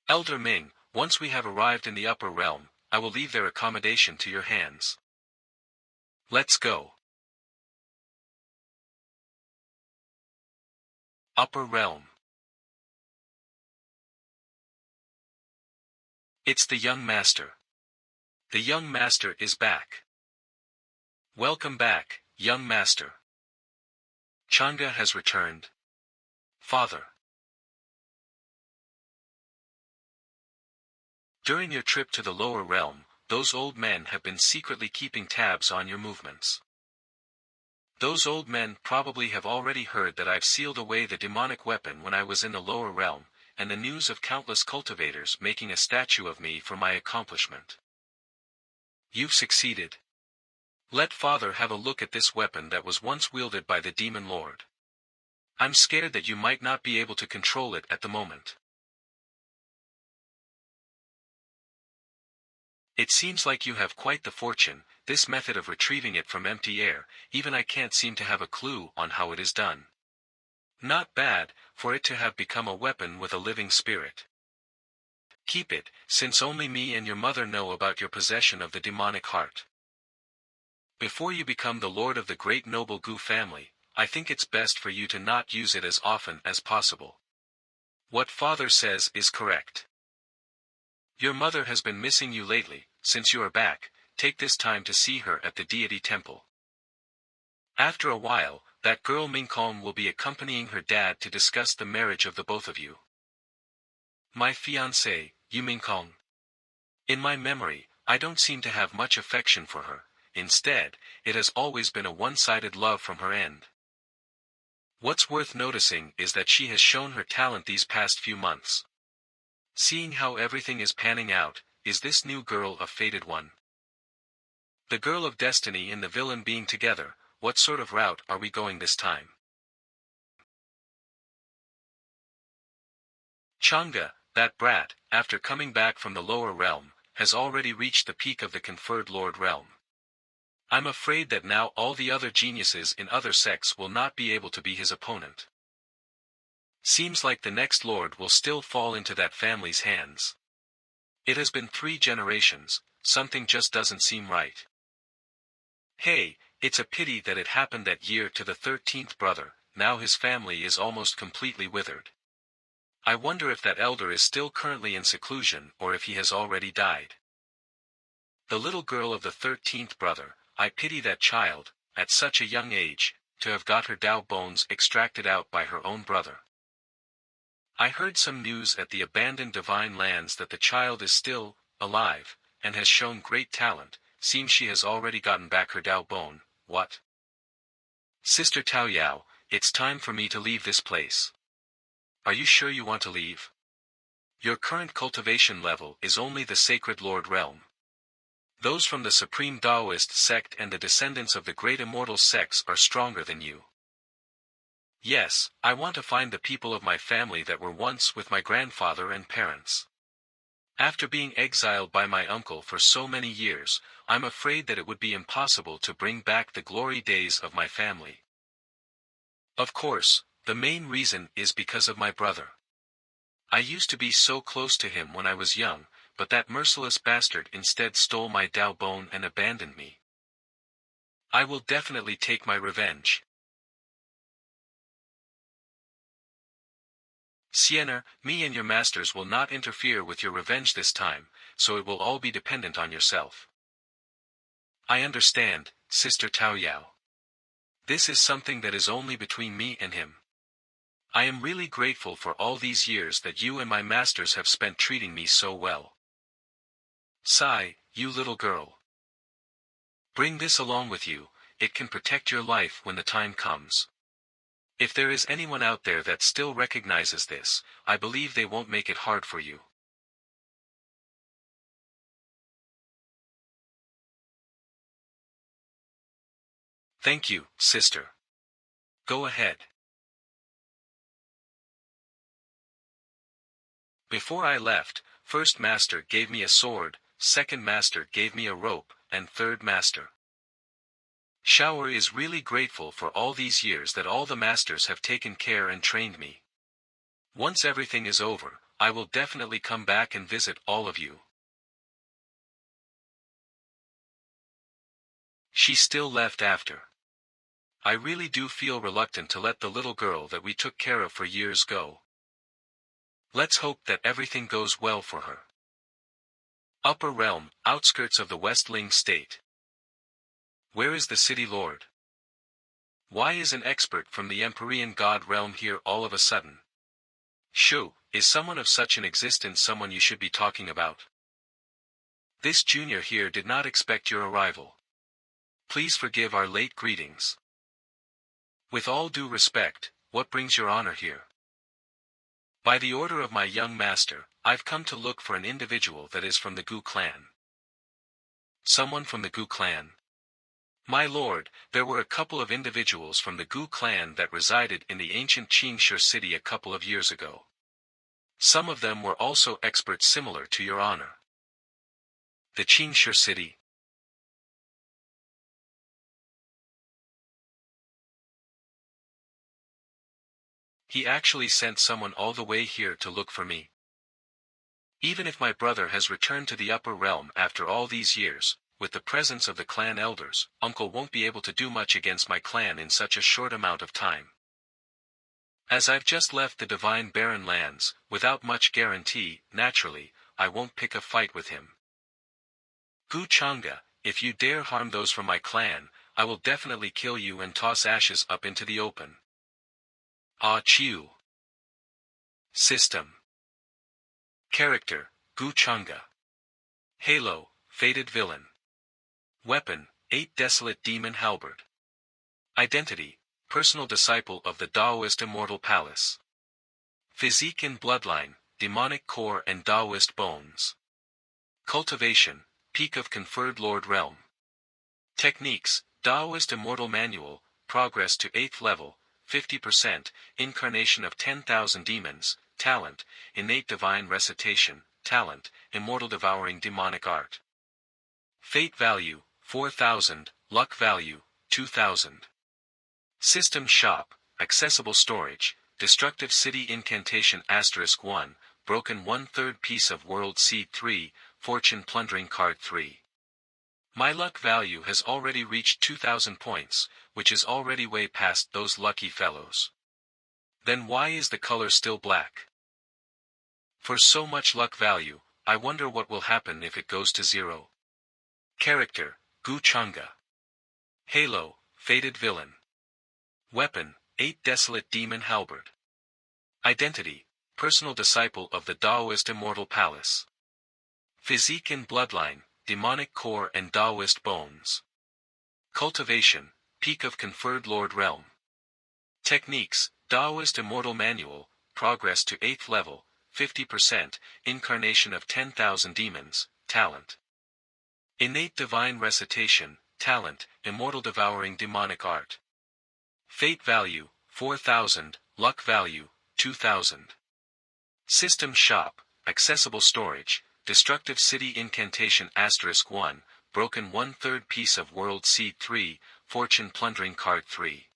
Elder Ming, once we have arrived in the upper realm, I will leave their accommodation to your hands. Let's go. Upper realm. It's the young master. The young master is back. Welcome back, young master. Chang'e has returned. Father. During your trip to the lower realm, those old men have been secretly keeping tabs on your movements. Those old men probably have already heard that I've sealed away the demonic weapon when I was in the lower realm, and the news of countless cultivators making a statue of me for my accomplishment. You've succeeded. Let father have a look at this weapon that was once wielded by the demon lord. I'm scared that you might not be able to control it at the moment. It seems like you have quite the fortune, this method of retrieving it from empty air, even I can't seem to have a clue on how it is done. Not bad, for it to have become a weapon with a living spirit. Keep it, since only me and your mother know about your possession of the demonic heart. Before you become the lord of the great noble Gu family, I think it's best for you to not use it as often as possible. What father says is correct. Your mother has been missing you lately. Since you are back, take this time to see her at the deity temple. After a while, that girl Mingkong will be accompanying her dad to discuss the marriage of the both of you. My fiancée, Yu Mingkong. In my memory, I don't seem to have much affection for her. Instead, it has always been a one-sided love from her end. What's worth noticing is that she has shown her talent these past few months. Seeing how everything is panning out, is this new girl a fated one? The girl of destiny and the villain being together, what sort of route are we going this time? Chang'e, that brat, after coming back from the lower realm, has already reached the peak of the conferred lord realm. I'm afraid that now all the other geniuses in other sects will not be able to be his opponent. Seems like the next lord will still fall into that family's hands. It has been 3 generations, something just doesn't seem right. Hey, it's a pity that it happened that year to the 13th brother, now his family is almost completely withered. I wonder if that elder is still currently in seclusion or if he has already died. The little girl of the 13th brother, I pity that child, at such a young age, to have got her Dao bones extracted out by her own brother. I heard some news at the abandoned divine lands that the child is still alive, and has shown great talent. Seems she has already gotten back her Dao bone. What? Sister Tao Yao, it's time for me to leave this place. Are you sure you want to leave? Your current cultivation level is only the Sacred Lord realm. Those from the Supreme Taoist sect and the descendants of the great immortal sects are stronger than you. Yes, I want to find the people of my family that were once with my grandfather and parents. After being exiled by my uncle for so many years, I'm afraid that it would be impossible to bring back the glory days of my family. Of course, the main reason is because of my brother. I used to be so close to him when I was young, but that merciless bastard instead stole my Dao bone and abandoned me. I will definitely take my revenge. Sienna, me and your masters will not interfere with your revenge this time, so it will all be dependent on yourself. I understand, Sister Tao Yao. This is something that is only between me and him. I am really grateful for all these years that you and my masters have spent treating me so well. Sigh, you little girl. Bring this along with you, it can protect your life when the time comes. If there is anyone out there that still recognizes this, I believe they won't make it hard for you. Thank you, sister. Go ahead. Before I left, first master gave me a sword, second master gave me a rope, and third master. Shower is really grateful for all these years that all the masters have taken care and trained me. Once everything is over, I will definitely come back and visit all of you. She still left after. I really do feel reluctant to let the little girl that we took care of for years go. Let's hope that everything goes well for her. Upper Realm, outskirts of the Westling State. Where is the city lord? Why is an expert from the Empyrean God realm here all of a sudden? Shoo, is someone of such an existence someone you should be talking about? This junior here did not expect your arrival. Please forgive our late greetings. With all due respect, what brings your honor here? By the order of my young master, I've come to look for an individual that is from the Gu clan. Someone from the Gu clan? My lord, there were a couple of individuals from the Gu clan that resided in the ancient Qingshi city a couple of years ago. Some of them were also experts similar to your honor. The Qingshi city. He actually sent someone all the way here to look for me. Even if my brother has returned to the upper realm after all these years, with the presence of the clan elders, uncle won't be able to do much against my clan in such a short amount of time. As I've just left the divine barren lands, without much guarantee, naturally, I won't pick a fight with him. Gu Changa, if you dare harm those from my clan, I will definitely kill you and toss ashes up into the open. Ah Chiu. System. Character, Gu Changa. Halo, Fated Villain. Weapon, 8 Desolate Demon Halberd. Identity, Personal Disciple of the Taoist Immortal Palace. Physique and Bloodline, Demonic Core and Taoist Bones. Cultivation, Peak of Conferred Lord Realm. Techniques, Taoist Immortal Manual, Progress to 8th level, 50%, Incarnation of 10,000 Demons, Talent, Innate Divine Recitation, Talent, Immortal Devouring Demonic Art. Fate Value, 4,000, Luck Value, 2,000. System Shop, Accessible Storage, Destructive City Incantation *1, Broken 1/3 Piece of World Seed 3, Fortune Plundering Card 3. My luck value has already reached 2,000 points, which is already way past those lucky fellows. Then why is the color still black? For so much luck value, I wonder what will happen if it goes to 0. Character, Gu Changa. Halo, Fated Villain. Weapon, 8 Desolate Demon Halberd. Identity, Personal Disciple of the Taoist Immortal Palace. Physique and Bloodline, Demonic Core and Taoist Bones. Cultivation, Peak of Conferred Lord Realm. Techniques, Taoist Immortal Manual, Progress to 8th level, 50%, Incarnation of 10,000 Demons, Talent. Innate Divine Recitation, Talent, Immortal Devouring Demonic Art. Fate Value, 4,000, Luck Value, 2,000. System Shop, Accessible Storage, Destructive City Incantation *1, Broken 1/3 Piece of World Seed 3, Fortune Plundering Card 3.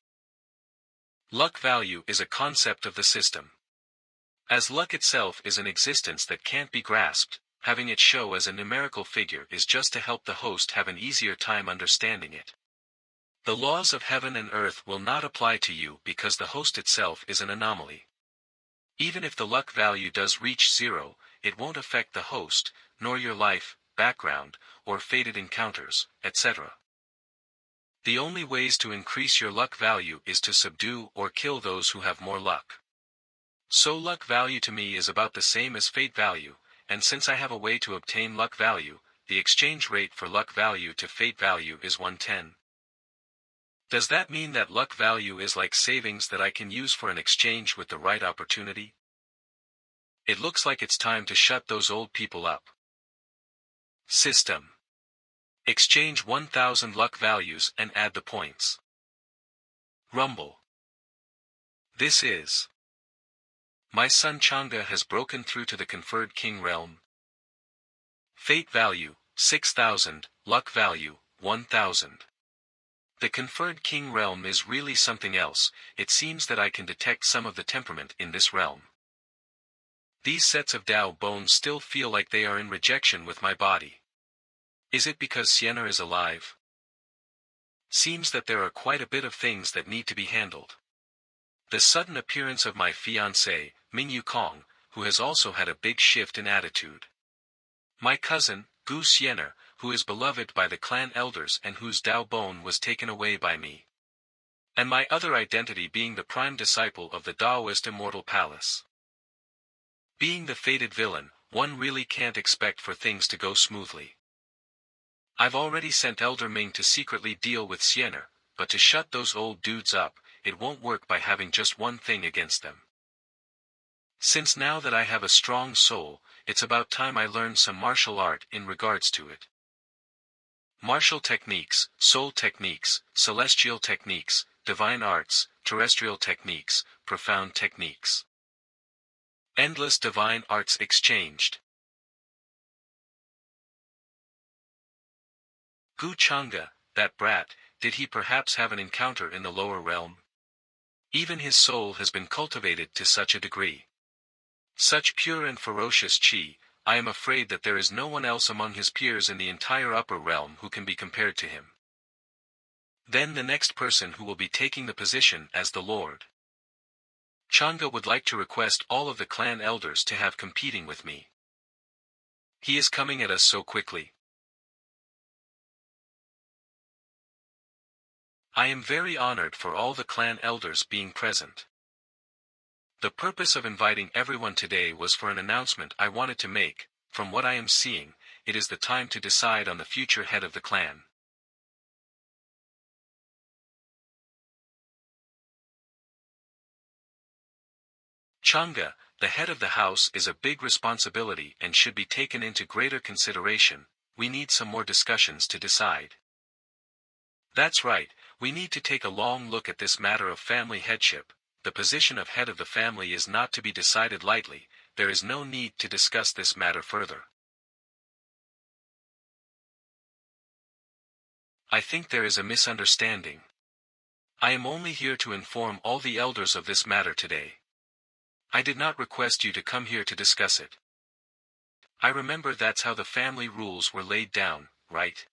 Luck value is a concept of the system. As luck itself is an existence that can't be grasped, having it show as a numerical figure is just to help the host have an easier time understanding it. The laws of heaven and earth will not apply to you because the host itself is an anomaly. Even if the luck value does reach 0, it won't affect the host, nor your life, background, or fated encounters, etc. The only ways to increase your luck value is to subdue or kill those who have more luck. So luck value to me is about the same as fate value, and since I have a way to obtain luck value, the exchange rate for luck value to fate value is 110. Does that mean that luck value is like savings that I can use for an exchange with the right opportunity? It looks like it's time to shut those old people up. System. Exchange 1,000 luck values and add the points. Rumble. This is. My son Changa has broken through to the conferred king realm. Fate value, 6,000, luck value, 1,000. The conferred king realm is really something else. It seems that I can detect some of the temperament in this realm. These sets of Tao bones still feel like they are in rejection with my body. Is it because Sienna is alive? Seems that there are quite a bit of things that need to be handled. The sudden appearance of my fiancée, Ming Yukong, who has also had a big shift in attitude. My cousin, Gu Sienna, who is beloved by the clan elders and whose Tao bone was taken away by me. And my other identity being the prime disciple of the Taoist Immortal Palace. Being the fated villain, one really can't expect for things to go smoothly. I've already sent Elder Ming to secretly deal with Sienna, but to shut those old dudes up, it won't work by having just one thing against them. Since now that I have a strong soul, it's about time I learned some martial art in regards to it. Martial techniques, soul techniques, celestial techniques, divine arts, terrestrial techniques, profound techniques. Endless divine arts exchanged. Gu Changa, that brat, did he perhaps have an encounter in the lower realm? Even his soul has been cultivated to such a degree. Such pure and ferocious chi, I am afraid that there is no one else among his peers in the entire upper realm who can be compared to him. Then the next person who will be taking the position as the Lord. Changa would like to request all of the clan elders to have competing with me. He is coming at us so quickly. I am very honored for all the clan elders being present. The purpose of inviting everyone today was for an announcement I wanted to make. From what I am seeing, it is the time to decide on the future head of the clan. Changa, the head of the house, is a big responsibility and should be taken into greater consideration. We need some more discussions to decide. That's right, we need to take a long look at this matter of family headship. The position of head of the family is not to be decided lightly. There is no need to discuss this matter further. I think there is a misunderstanding. I am only here to inform all the elders of this matter today. I did not request you to come here to discuss it. I remember that's how the family rules were laid down, right?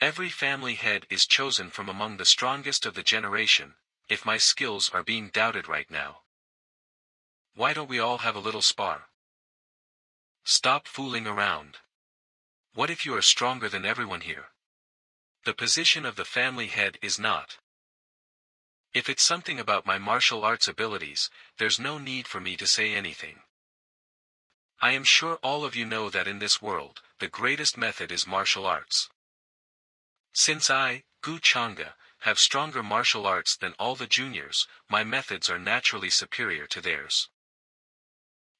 Every family head is chosen from among the strongest of the generation. If my skills are being doubted right now, why don't we all have a little spar? Stop fooling around. What if you are stronger than everyone here? The position of the family head is not. If it's something about my martial arts abilities, there's no need for me to say anything. I am sure all of you know that in this world, the greatest method is martial arts. Since I, Gu Changa, have stronger martial arts than all the juniors, my methods are naturally superior to theirs.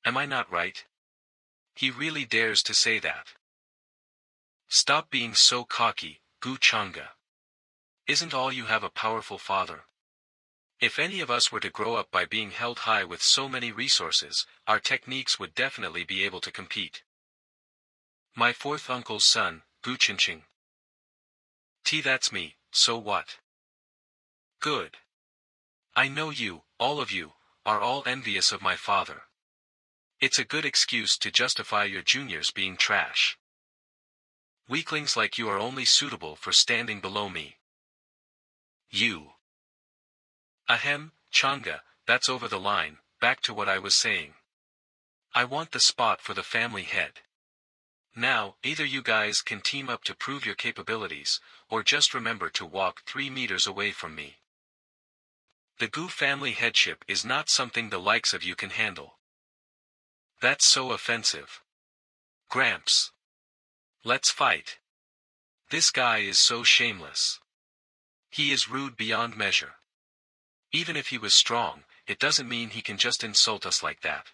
Am I not right? He really dares to say that. Stop being so cocky, Gu Changa. Isn't all you have a powerful father? If any of us were to grow up by being held high with so many resources, our techniques would definitely be able to compete. My fourth uncle's son, Gu Chinching. That's me, so what? Good. I know you, all of you, are all envious of my father. It's a good excuse to justify your juniors being trash. Weaklings like you are only suitable for standing below me. You. Ahem, Changa, that's over the line. Back to what I was saying. I want the spot for the family head. Now, either you guys can team up to prove your capabilities, or just remember to walk 3 meters away from me. The Gu family headship is not something the likes of you can handle. That's so offensive. Gramps. Let's fight. This guy is so shameless. He is rude beyond measure. Even if he was strong, it doesn't mean he can just insult us like that.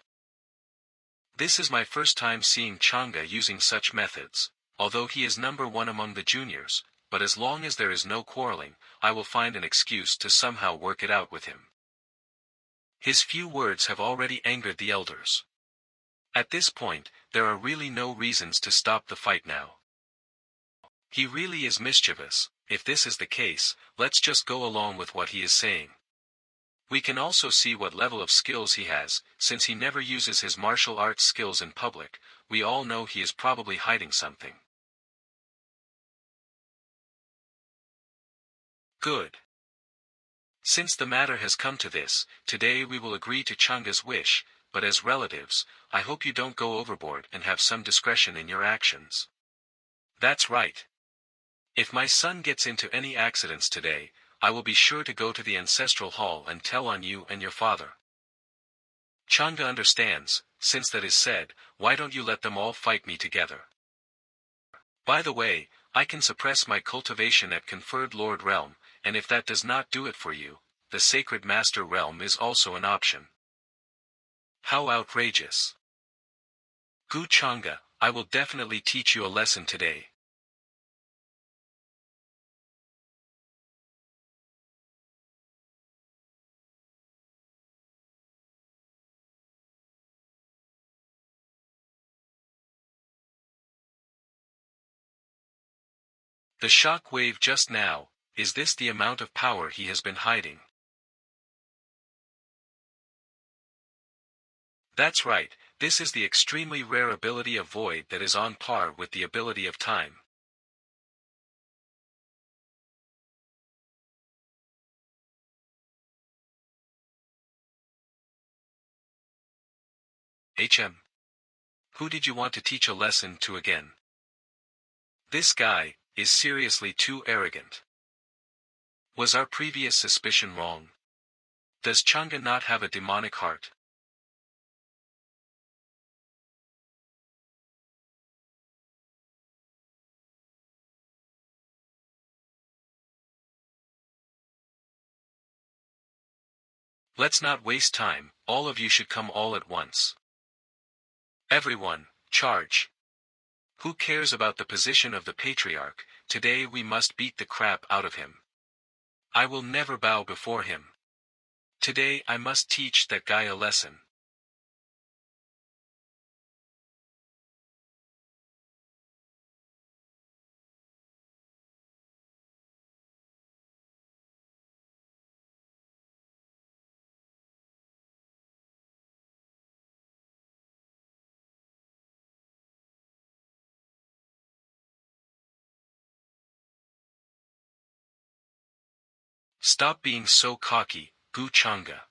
This is my first time seeing Changa using such methods, although he is number 1 among the juniors, but as long as there is no quarreling, I will find an excuse to somehow work it out with him. His few words have already angered the elders. At this point, there are really no reasons to stop the fight now. He really is mischievous. If this is the case, let's just go along with what he is saying. We can also see what level of skills he has. Since he never uses his martial arts skills in public, we all know he is probably hiding something. Good. Since the matter has come to this, today we will agree to Changa's wish, but as relatives, I hope you don't go overboard and have some discretion in your actions. That's right. If my son gets into any accidents today, I will be sure to go to the ancestral hall and tell on you and your father. Changa understands. Since that is said, why don't you let them all fight me together? By the way, I can suppress my cultivation at conferred Lord Realm, and if that does not do it for you, the Sacred Master Realm is also an option. How outrageous. Gu Changa, I will definitely teach you a lesson today. The shock wave just now, is this the amount of power he has been hiding? That's right, this is the extremely rare ability of void that is on par with the ability of time. Who did you want to teach a lesson to again? This guy is seriously too arrogant. Was our previous suspicion wrong? Does Chang'e not have a demonic heart? Let's not waste time, all of you should come all at once. Everyone, charge. Who cares about the position of the patriarch? Today we must beat the crap out of him. I will never bow before him. Today I must teach that guy a lesson. Stop being so cocky, Gu Chang'e.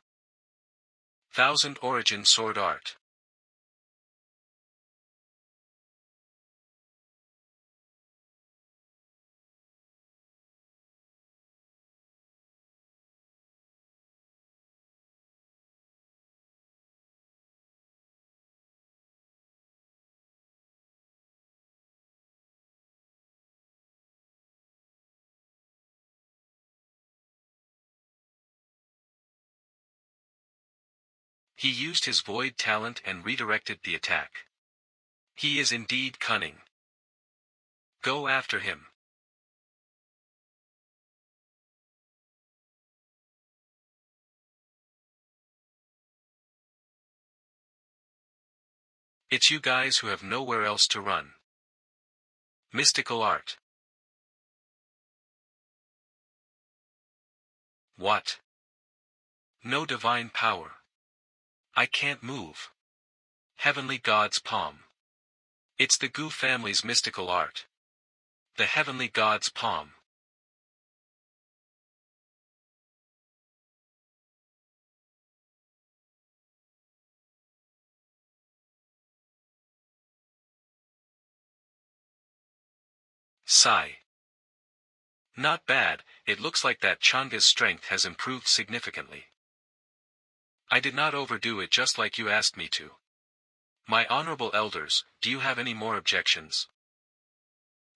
Thousand Origin Sword Art. He used his void talent and redirected the attack. He is indeed cunning. Go after him. It's you guys who have nowhere else to run. Mystical art. What? No divine power. I can't move. Heavenly God's palm. It's the Gu family's mystical art. The Heavenly God's palm. Sigh. Not bad, it looks like that Chang'e's strength has improved significantly. I did not overdo it just like you asked me to. My honorable elders, do you have any more objections?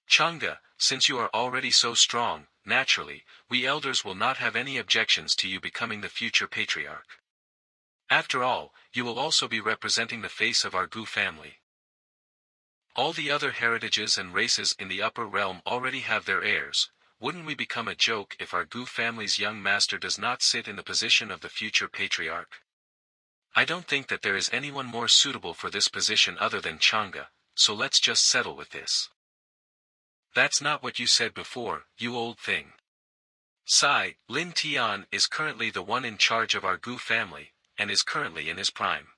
Chang'e, since you are already so strong, naturally, we elders will not have any objections to you becoming the future patriarch. After all, you will also be representing the face of our Gu family. All the other heritages and races in the upper realm already have their heirs. Wouldn't we become a joke if our Gu family's young master does not sit in the position of the future patriarch? I don't think that there is anyone more suitable for this position other than Chang'e, so let's just settle with this. That's not what you said before, you old thing. Lin Tian is currently the one in charge of our Gu family, and is currently in his prime.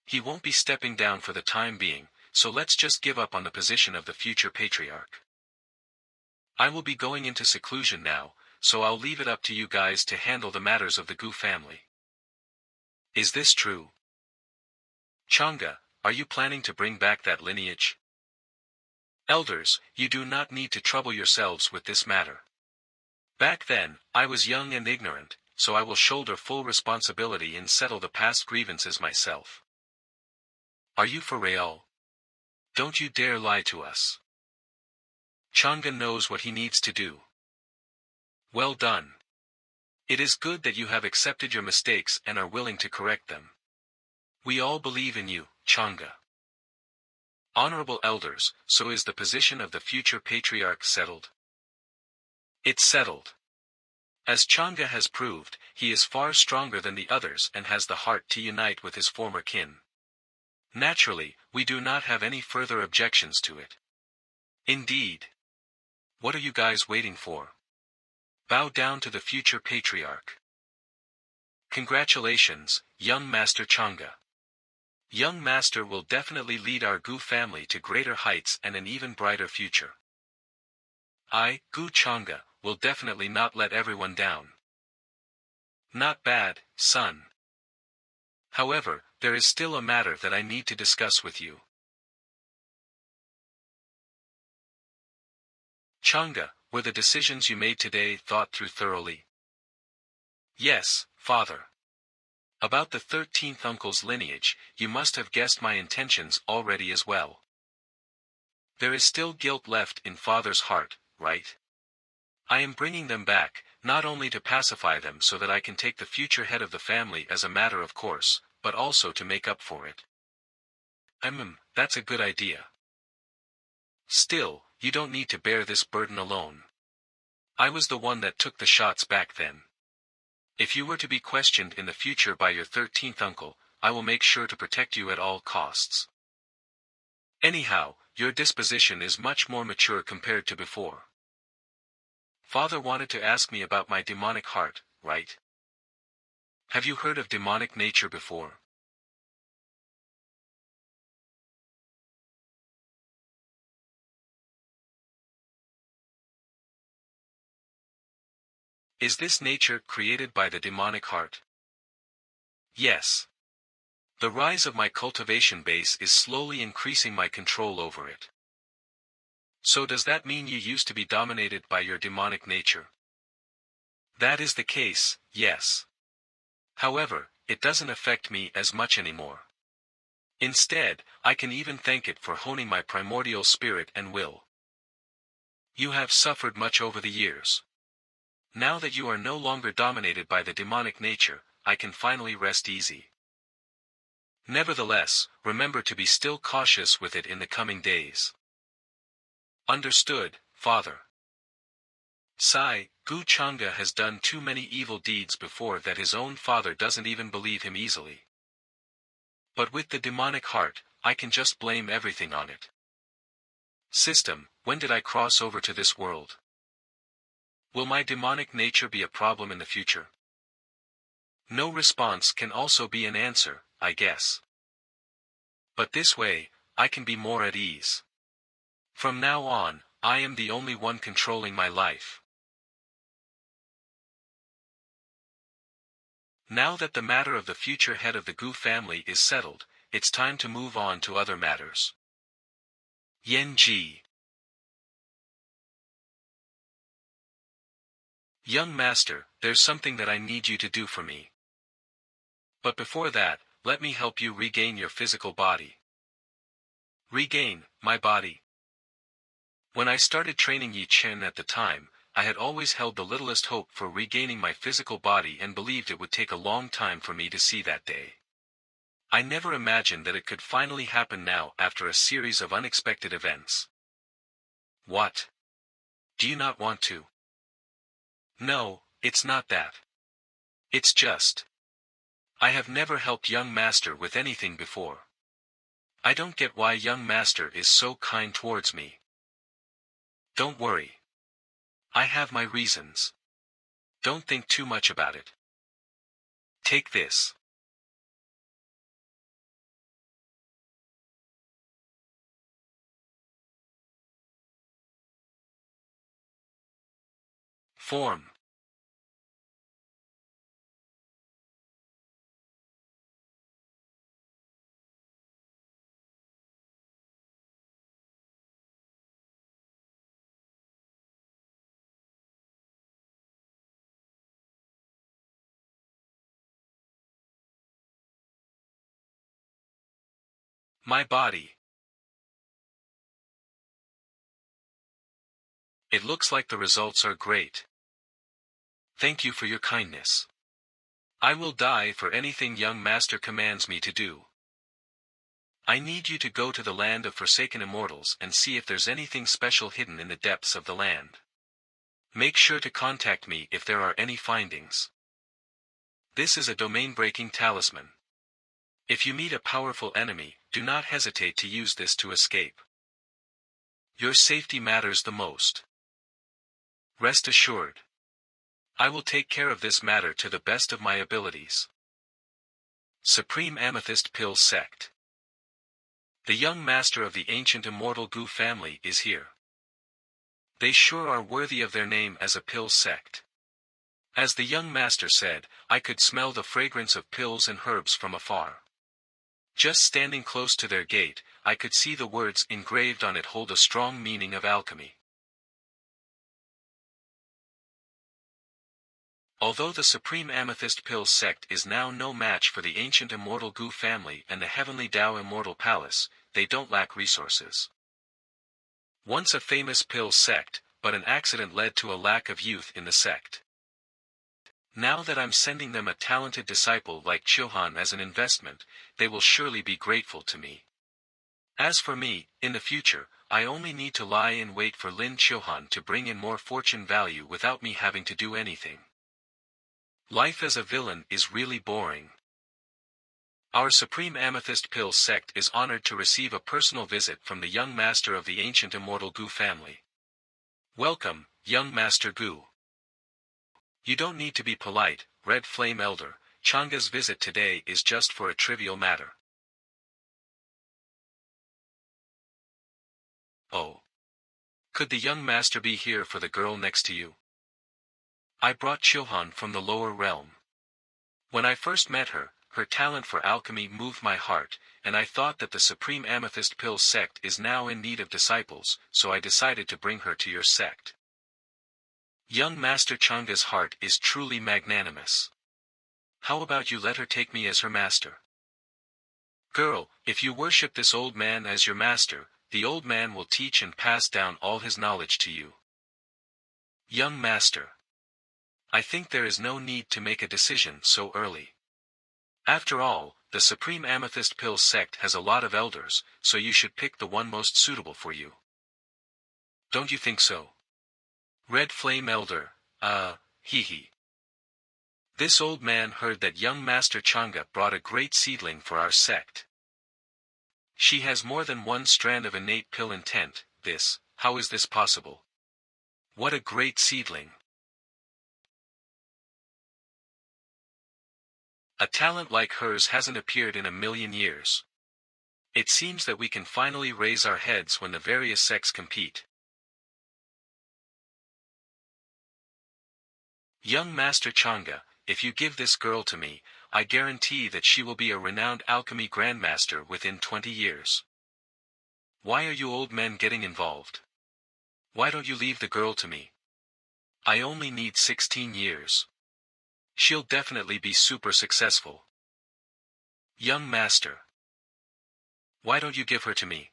He won't be stepping down for the time being, so let's just give up on the position of the future patriarch. I will be going into seclusion now, so I'll leave it up to you guys to handle the matters of the Gu family. Is this true? Chang'e, are you planning to bring back that lineage? Elders, you do not need to trouble yourselves with this matter. Back then, I was young and ignorant, so I will shoulder full responsibility and settle the past grievances myself. Are you for real? Don't you dare lie to us. Chang'e knows what he needs to do. Well done. It is good that you have accepted your mistakes and are willing to correct them. We all believe in you, Chang'e. Honorable elders, so is the position of the future patriarch settled? It's settled. As Chang'e has proved, he is far stronger than the others and has the heart to unite with his former kin. Naturally, we do not have any further objections to it. Indeed. what are you guys waiting for? Bow down to the future patriarch. Congratulations, young Master Chang'e. Young Master will definitely lead our Gu family to greater heights and an even brighter future. I, Gu Chang'e, will definitely not let everyone down. Not bad, son. However, there is still a matter that I need to discuss with you. Chang'e, were the decisions you made today thought through thoroughly? Yes, father. About the 13th uncle's lineage, you must have guessed my intentions already as well. There is still guilt left in father's heart, right? I am bringing them back, not only to pacify them so that I can take the future head of the family as a matter of course, but also to make up for it. That's a good idea. Still, you don't need to bear this burden alone. I was the one that took the shots back then. If you were to be questioned in the future by your 13th uncle, I will make sure to protect you at all costs. Anyhow, your disposition is much more mature compared to before. Father wanted to ask me about my demonic heart, right? Have you heard of demonic nature before? Is this nature created by the demonic heart? Yes. The rise of my cultivation base is slowly increasing my control over it. So does that mean you used to be dominated by your demonic nature? That is the case, yes. However, it doesn't affect me as much anymore. Instead, I can even thank it for honing my primordial spirit and will. You have suffered much over the years. Now that you are no longer dominated by the demonic nature, I can finally rest easy. Nevertheless, remember to be still cautious with it in the coming days. Understood, father. Gu Chang'e has done too many evil deeds before that his own father doesn't even believe him easily. But with the demonic heart, I can just blame everything on it. System, when did I cross over to this world? Will my demonic nature be a problem in the future? No response can also be an answer, I guess. But this way, I can be more at ease. From now on, I am the only one controlling my life. Now that the matter of the future head of the Gu family is settled, it's time to move on to other matters. Yen Ji. Young master, there's something that I need you to do for me. But before that, let me help you regain your physical body. Regain my body. When I started training Yi Chen at the time, I had always held the littlest hope for regaining my physical body and believed it would take a long time for me to see that day. I never imagined that it could finally happen now after a series of unexpected events. What? Do you not want to? No, it's not that. It's just. I have never helped young master with anything before. I don't get why young master is so kind towards me. Don't worry. I have my reasons. Don't think too much about it. Take this. Form. My body. It looks like the results are great. Thank you for your kindness. I will die for anything young master commands me to do. I need you to go to the land of forsaken immortals and see if there's anything special hidden in the depths of the land. Make sure to contact me if there are any findings. This is a domain-breaking talisman. If you meet a powerful enemy, do not hesitate to use this to escape. Your safety matters the most. Rest assured. I will take care of this matter to the best of my abilities. Supreme Amethyst Pill Sect. The young master of the ancient immortal Gu family is here. They sure are worthy of their name as a pill sect. As the young master said, I could smell the fragrance of pills and herbs from afar. Just standing close to their gate, I could see the words engraved on it hold a strong meaning of alchemy. Although the Supreme Amethyst Pill Sect is now no match for the ancient immortal Gu family and the heavenly Tao Immortal Palace, they don't lack resources. Once a famous pill sect, but an accident led to a lack of youth in the sect. Now that I'm sending them a talented disciple like Chilhan as an investment, they will surely be grateful to me. As for me, in the future, I only need to lie in wait for Lin Chilhan to bring in more fortune value without me having to do anything. Life as a villain is really boring. Our Supreme Amethyst Pill Sect is honored to receive a personal visit from the young master of the ancient immortal Gu family. Welcome, young Master Gu. You don't need to be polite, Red Flame Elder. Changa's visit today is just for a trivial matter. Oh. Could the young master be here for the girl next to you? I brought Chilhan from the lower realm. When I first met her, her talent for alchemy moved my heart, and I thought that the Supreme Amethyst Pill Sect is now in need of disciples, so I decided to bring her to your sect. Young Master Changa's heart is truly magnanimous. How about you let her take me as her master? Girl, if you worship this old man as your master, the old man will teach and pass down all his knowledge to you. Young Master. I think there is no need to make a decision so early. After all, the Supreme Amethyst Pill Sect has a lot of elders, so you should pick the one most suitable for you. Don't you think so? Red Flame Elder, hee. This old man heard that young Master Changa brought a great seedling for our sect. She has more than one strand of innate pill intent. How is this possible? What a great seedling. A talent like hers hasn't appeared in a million years. It seems that we can finally raise our heads when the various sects compete. Young Master Changa, if you give this girl to me, I guarantee that she will be a renowned alchemy grandmaster within 20 years. Why are you old men getting involved? Why don't you leave the girl to me? I only need 16 years. She'll definitely be super successful. Young Master. Why don't you give her to me?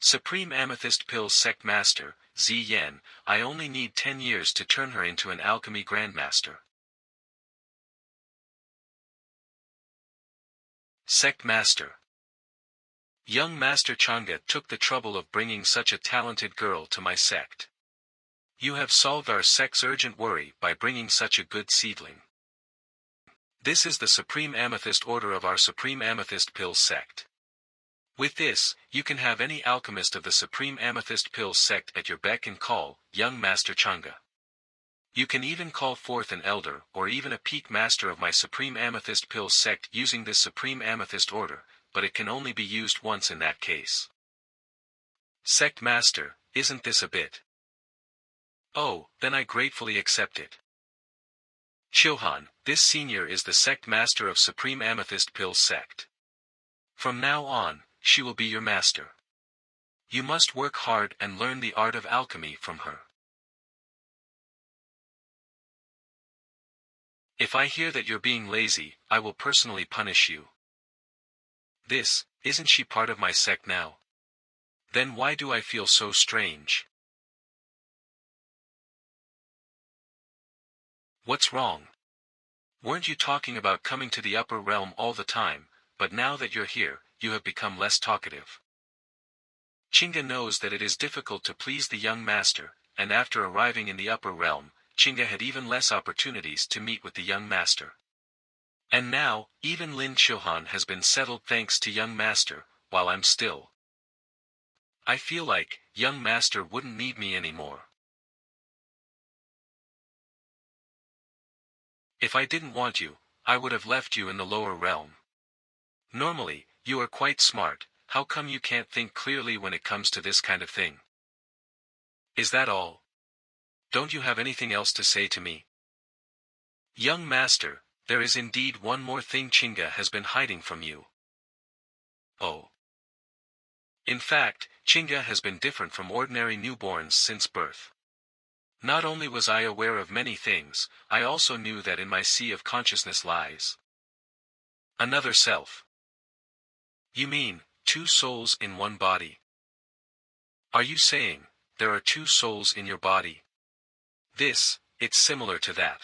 Supreme Amethyst Pill Sect Master, Ziyan, I only need 10 years to turn her into an alchemy grandmaster. Sect Master. Young Master Changa took the trouble of bringing such a talented girl to my sect. You have solved our sect's urgent worry by bringing such a good seedling. This is the Supreme Amethyst Order of our Supreme Amethyst Pill Sect. With this, you can have any alchemist of the Supreme Amethyst Pill Sect at your beck and call, young Master Changa. You can even call forth an elder or even a peak master of my Supreme Amethyst Pill Sect using this Supreme Amethyst Order, but it can only be used once in that case. Sect Master, isn't this a bit? Oh, then I gratefully accept it. Chilhan, this senior is the Sect Master of Supreme Amethyst Pill Sect. From now on, she will be your master. You must work hard and learn the art of alchemy from her. If I hear that you're being lazy, I will personally punish you. Isn't she part of my sect now? Then why do I feel so strange? What's wrong? Weren't you talking about coming to the upper realm all the time, but now that you're here, you have become less talkative? Chinga knows that it is difficult to please the young master, and after arriving in the upper realm, Chinga had even less opportunities to meet with the young master. And now, even Lin Chilhan has been settled thanks to young master, while I'm still. I feel like, young master wouldn't need me anymore. If I didn't want you, I would have left you in the lower realm. Normally, you are quite smart, how come you can't think clearly when it comes to this kind of thing? Is that all? Don't you have anything else to say to me? Young master, there is indeed one more thing Chinga has been hiding from you. Oh. In fact, Chinga has been different from ordinary newborns since birth. Not only was I aware of many things, I also knew that in my sea of consciousness lies another self. You mean, two souls in one body? Are you saying, there are two souls in your body? It's similar to that.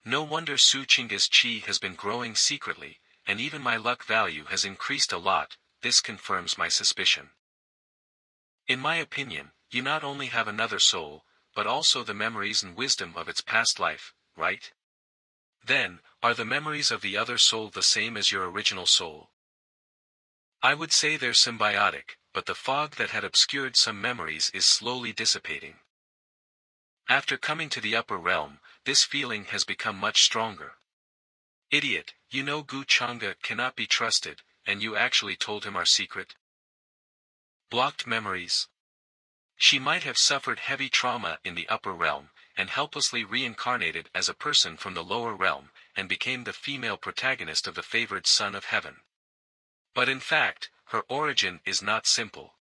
No wonder Su Chinga's chi has been growing secretly, and even my luck value has increased a lot, this confirms my suspicion. In my opinion, you not only have another soul, but also the memories and wisdom of its past life, right? Then, are the memories of the other soul the same as your original soul? I would say they're symbiotic, but the fog that had obscured some memories is slowly dissipating. After coming to the upper realm, this feeling has become much stronger. Idiot, you know Gu Changa cannot be trusted, and you actually told him our secret? Blocked memories. She might have suffered heavy trauma in the upper realm, and helplessly reincarnated as a person from the lower realm, and became the female protagonist of the favored son of heaven. But in fact, her origin is not simple.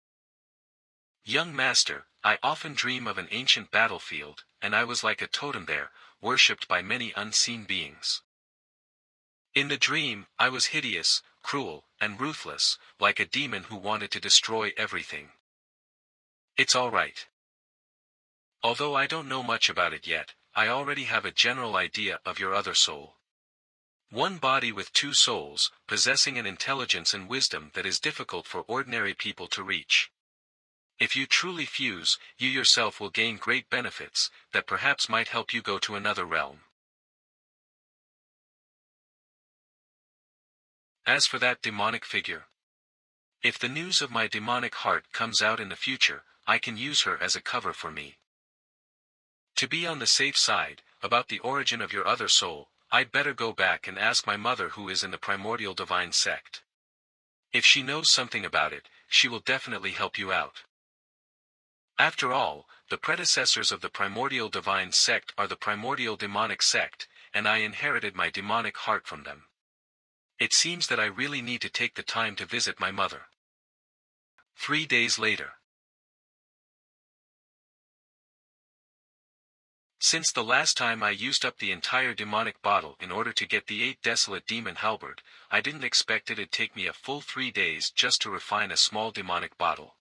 Young master, I often dream of an ancient battlefield, and I was like a totem there, worshipped by many unseen beings. In the dream, I was hideous, cruel, and ruthless, like a demon who wanted to destroy everything. It's all right. Although I don't know much about it yet, I already have a general idea of your other soul. One body with two souls, possessing an intelligence and wisdom that is difficult for ordinary people to reach. If you truly fuse, you yourself will gain great benefits, that perhaps might help you go to another realm. As for that demonic figure, if the news of my demonic heart comes out in the future, I can use her as a cover for me. To be on the safe side, about the origin of your other soul, I'd better go back and ask my mother who is in the primordial divine sect. If she knows something about it, she will definitely help you out. After all, the predecessors of the primordial divine sect are the primordial demonic sect, and I inherited my demonic heart from them. It seems that I really need to take the time to visit my mother. 3 days later. Since the last time I used up the entire demonic bottle in order to get the 8 desolate demon halberd, I didn't expect it'd take me a full 3 days just to refine a small demonic bottle.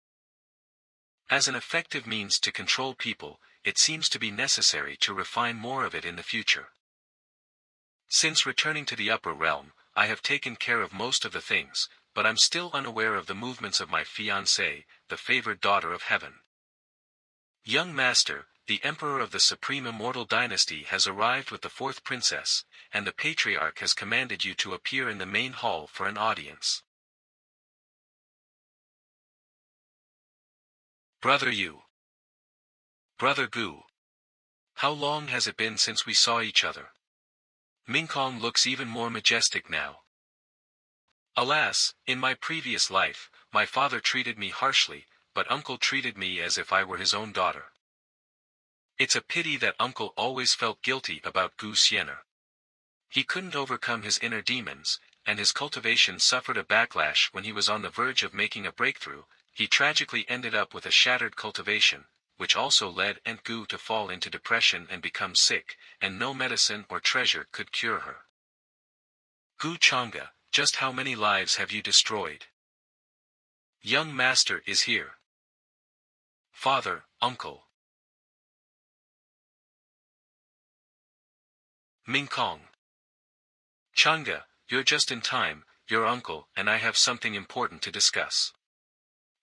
As an effective means to control people, it seems to be necessary to refine more of it in the future. Since returning to the upper realm, I have taken care of most of the things, but I'm still unaware of the movements of my fiancée, the favored daughter of heaven. Young master, the emperor of the supreme immortal dynasty has arrived with the 4th princess, and the patriarch has commanded you to appear in the main hall for an audience. Brother Yu. Brother Gu. How long has it been since we saw each other? Mingkong looks even more majestic now. Alas, in my previous life, my father treated me harshly, but uncle treated me as if I were his own daughter. It's a pity that uncle always felt guilty about Gu Xiener. He couldn't overcome his inner demons, and his cultivation suffered a backlash when he was on the verge of making a breakthrough. He tragically ended up with a shattered cultivation, which also led Aunt Gu to fall into depression and become sick, and no medicine or treasure could cure her. Gu Changa, just how many lives have you destroyed? Young master is here. Father, uncle. Mingkong. Changa, you're just in time, your uncle and I have something important to discuss.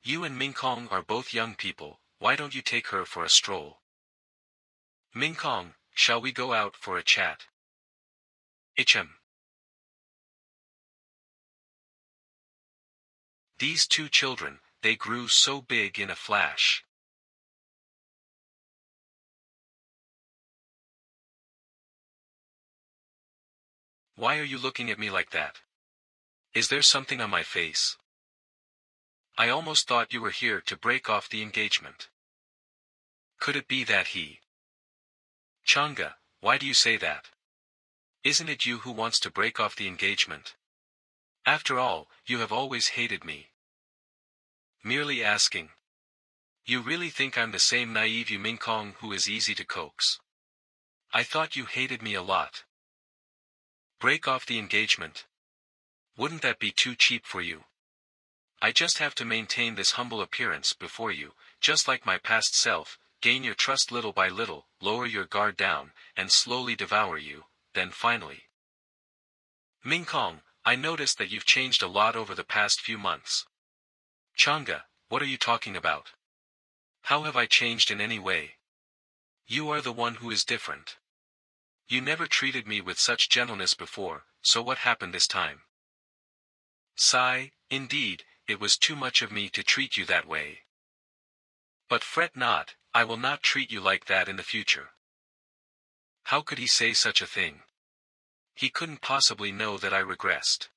You and Mingkong are both young people, why don't you take her for a stroll? Mingkong, shall we go out for a chat? Ichem. These 2 children, they grew so big in a flash. Why are you looking at me like that? Is there something on my face? I almost thought you were here to break off the engagement. Could it be that he... Changa, why do you say that? Isn't it you who wants to break off the engagement? After all, you have always hated me. Merely asking. You really think I'm the same naive Yu Mingkong who is easy to coax? I thought you hated me a lot. Break off the engagement. Wouldn't that be too cheap for you? I just have to maintain this humble appearance before you, just like my past self, gain your trust little by little, lower your guard down, and slowly devour you, then finally. Mingkong, I noticed that you've changed a lot over the past few months. Changa, what are you talking about? How have I changed in any way? You are the one who is different. You never treated me with such gentleness before, so what happened this time? Sigh, indeed, it was too much of me to treat you that way. But fret not, I will not treat you like that in the future. How could he say such a thing? He couldn't possibly know that I regressed.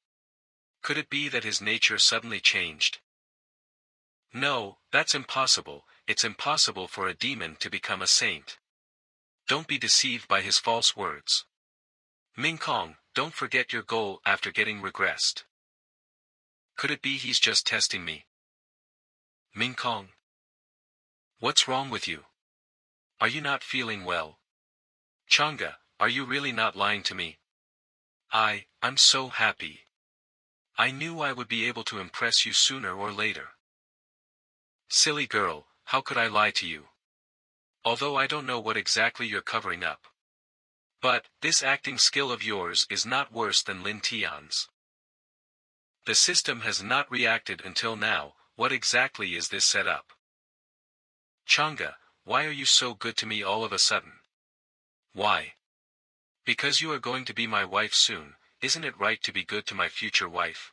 Could it be that his nature suddenly changed? No, that's impossible. It's impossible for a demon to become a saint. Don't be deceived by his false words. Mingkong, don't forget your goal after getting regressed. Could it be he's just testing me? Mingkong. What's wrong with you? Are you not feeling well? Changa, are you really not lying to me? I'm so happy. I knew I would be able to impress you sooner or later. Silly girl, how could I lie to you? Although I don't know what exactly you're covering up. But, this acting skill of yours is not worse than Lin Tian's. The system has not reacted until now. What exactly is this setup? Changa, why are you so good to me all of a sudden? Why? Because you are going to be my wife soon, isn't it right to be good to my future wife?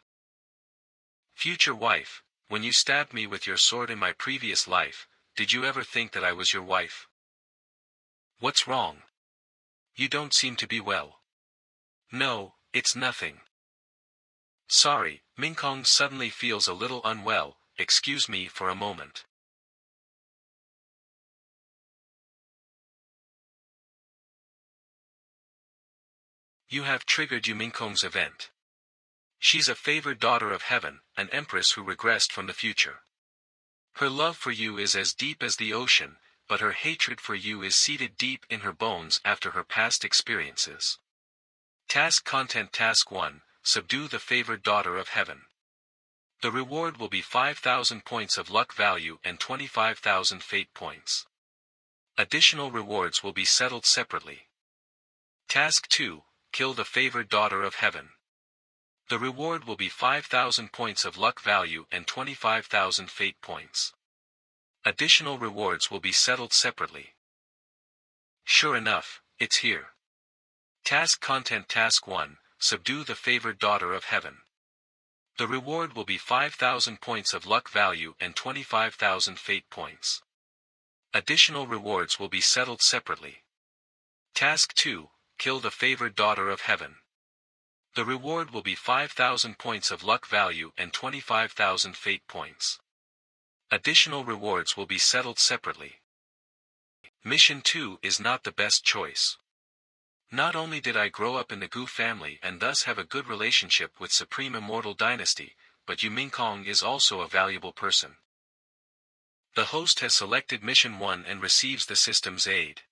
Future wife, when you stabbed me with your sword in my previous life, did you ever think that I was your wife? What's wrong? You don't seem to be well. No, it's nothing. Sorry, Mingkong suddenly feels a little unwell, excuse me for a moment. You have triggered Yu Mingkong's event. She's a favored daughter of heaven, an empress who regressed from the future. Her love for you is as deep as the ocean, but her hatred for you is seated deep in her bones after her past experiences. Task Content Task 1, Subdue the Favored Daughter of Heaven. The reward will be 5,000 points of luck value and 25,000 fate points. Additional rewards will be settled separately. Task 2, Kill the Favored Daughter of Heaven. The reward will be 5,000 points of luck value and 25,000 fate points. Additional rewards will be settled separately. Sure enough, it's here. Task Content Task 1, Subdue the Favored Daughter of Heaven. The reward will be 5,000 points of luck value and 25,000 fate points. Additional rewards will be settled separately. Task 2, Kill the Favored Daughter of Heaven. The reward will be 5,000 points of luck value and 25,000 fate points. Additional rewards will be settled separately. Mission 2 is not the best choice. Not only did I grow up in the Gu family and thus have a good relationship with Supreme Immortal Dynasty, but Yu Mingkong is also a valuable person. The host has selected Mission 1 and receives the system's aid.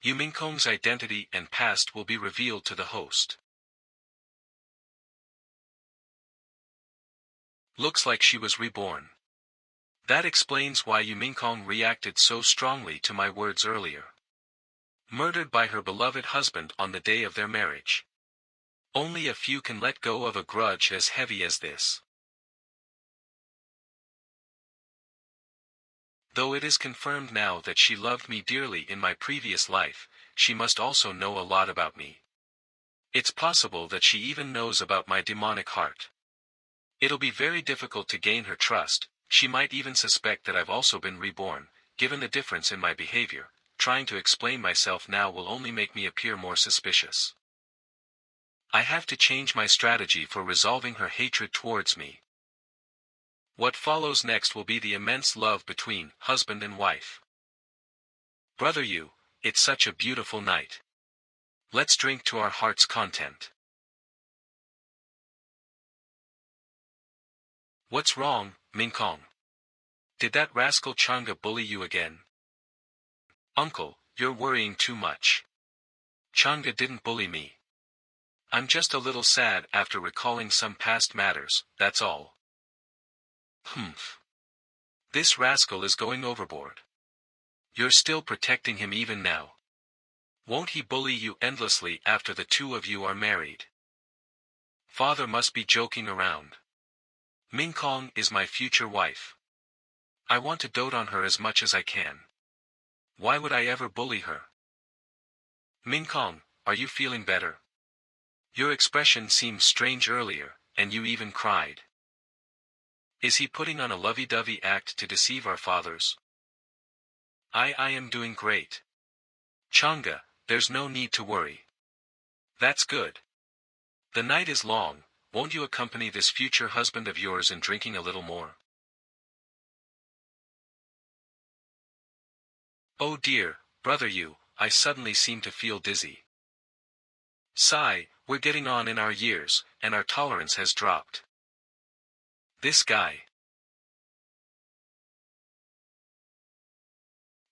Yu Mingkong's identity and past will be revealed to the host. Looks like she was reborn. That explains why Yu Mingkong reacted so strongly to my words earlier. Murdered by her beloved husband on the day of their marriage. Only a few can let go of a grudge as heavy as this. Though it is confirmed now that she loved me dearly in my previous life, she must also know a lot about me. It's possible that she even knows about my demonic heart. It'll be very difficult to gain her trust. She might even suspect that I've also been reborn, given the difference in my behavior. Trying to explain myself now will only make me appear more suspicious. I have to change my strategy for resolving her hatred towards me. What follows next will be the immense love between husband and wife. Brother you, it's such a beautiful night. Let's drink to our heart's content. What's wrong, Minkong? Did that rascal Changa bully you again? Uncle, you're worrying too much. Changa didn't bully me. I'm just a little sad after recalling some past matters, that's all. Humph. This rascal is going overboard. You're still protecting him even now. Won't he bully you endlessly after the two of you are married? Father must be joking around. Minkong is my future wife. I want to dote on her as much as I can. Why would I ever bully her? Minkong, are you feeling better? Your expression seemed strange earlier, and you even cried. Is he putting on a lovey-dovey act to deceive our fathers? I am doing great. Changa, there's no need to worry. That's good. The night is long, won't you accompany this future husband of yours in drinking a little more? Oh dear, brother you, I suddenly seem to feel dizzy. Sigh, we're getting on in our years, and our tolerance has dropped. This guy.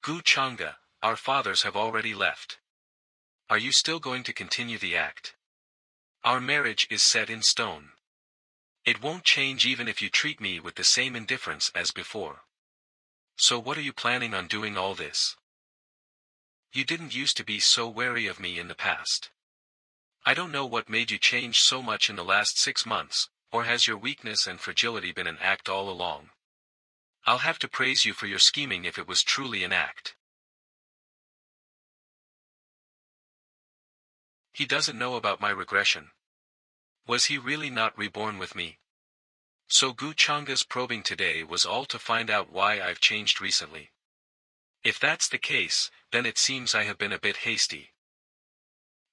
Gu Changa, our fathers have already left. Are you still going to continue the act? Our marriage is set in stone. It won't change even if you treat me with the same indifference as before. So what are you planning on doing all this? You didn't used to be so wary of me in the past. I don't know what made you change so much in the last 6 months, or has your weakness and fragility been an act all along? I'll have to praise you for your scheming if it was truly an act. He doesn't know about my regression. Was he really not reborn with me? So Gu Changa's probing today was all to find out why I've changed recently. If that's the case, then it seems I have been a bit hasty.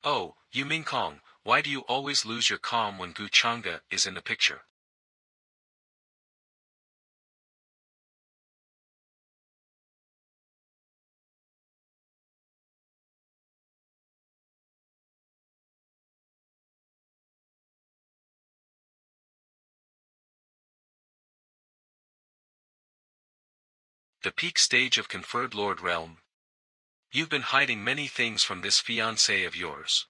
Oh, you Minkong, why do you always lose your calm when Gu Changa is in the picture? The peak stage of conferred Lord Realm. You've been hiding many things from this fiancé of yours.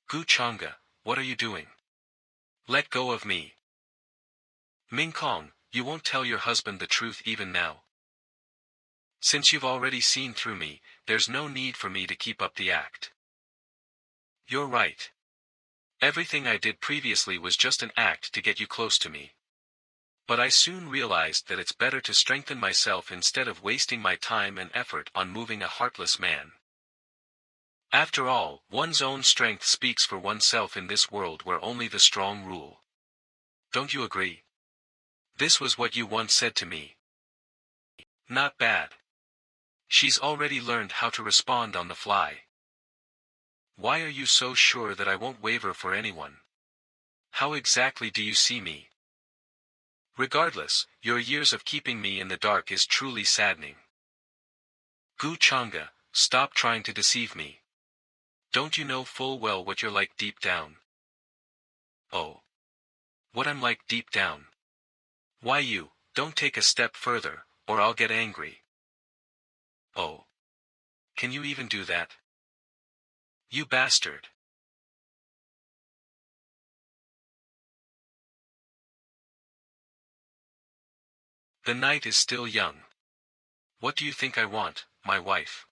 Gu Changa, what are you doing? Let go of me. Minkong, you won't tell your husband the truth even now. Since you've already seen through me, there's no need for me to keep up the act. You're right. Everything I did previously was just an act to get you close to me. But I soon realized that it's better to strengthen myself instead of wasting my time and effort on moving a heartless man. After all, one's own strength speaks for oneself in this world where only the strong rule. Don't you agree? This was what you once said to me. Not bad. She's already learned how to respond on the fly. Why are you so sure that I won't waver for anyone? How exactly do you see me? Regardless, your years of keeping me in the dark is truly saddening. Gu Changa, stop trying to deceive me. Don't you know full well what you're like deep down? Oh. What I'm like deep down? Why you, don't take a step further, or I'll get angry. Oh. Can you even do that? You bastard. The night is still young. What do you think I want, my wife?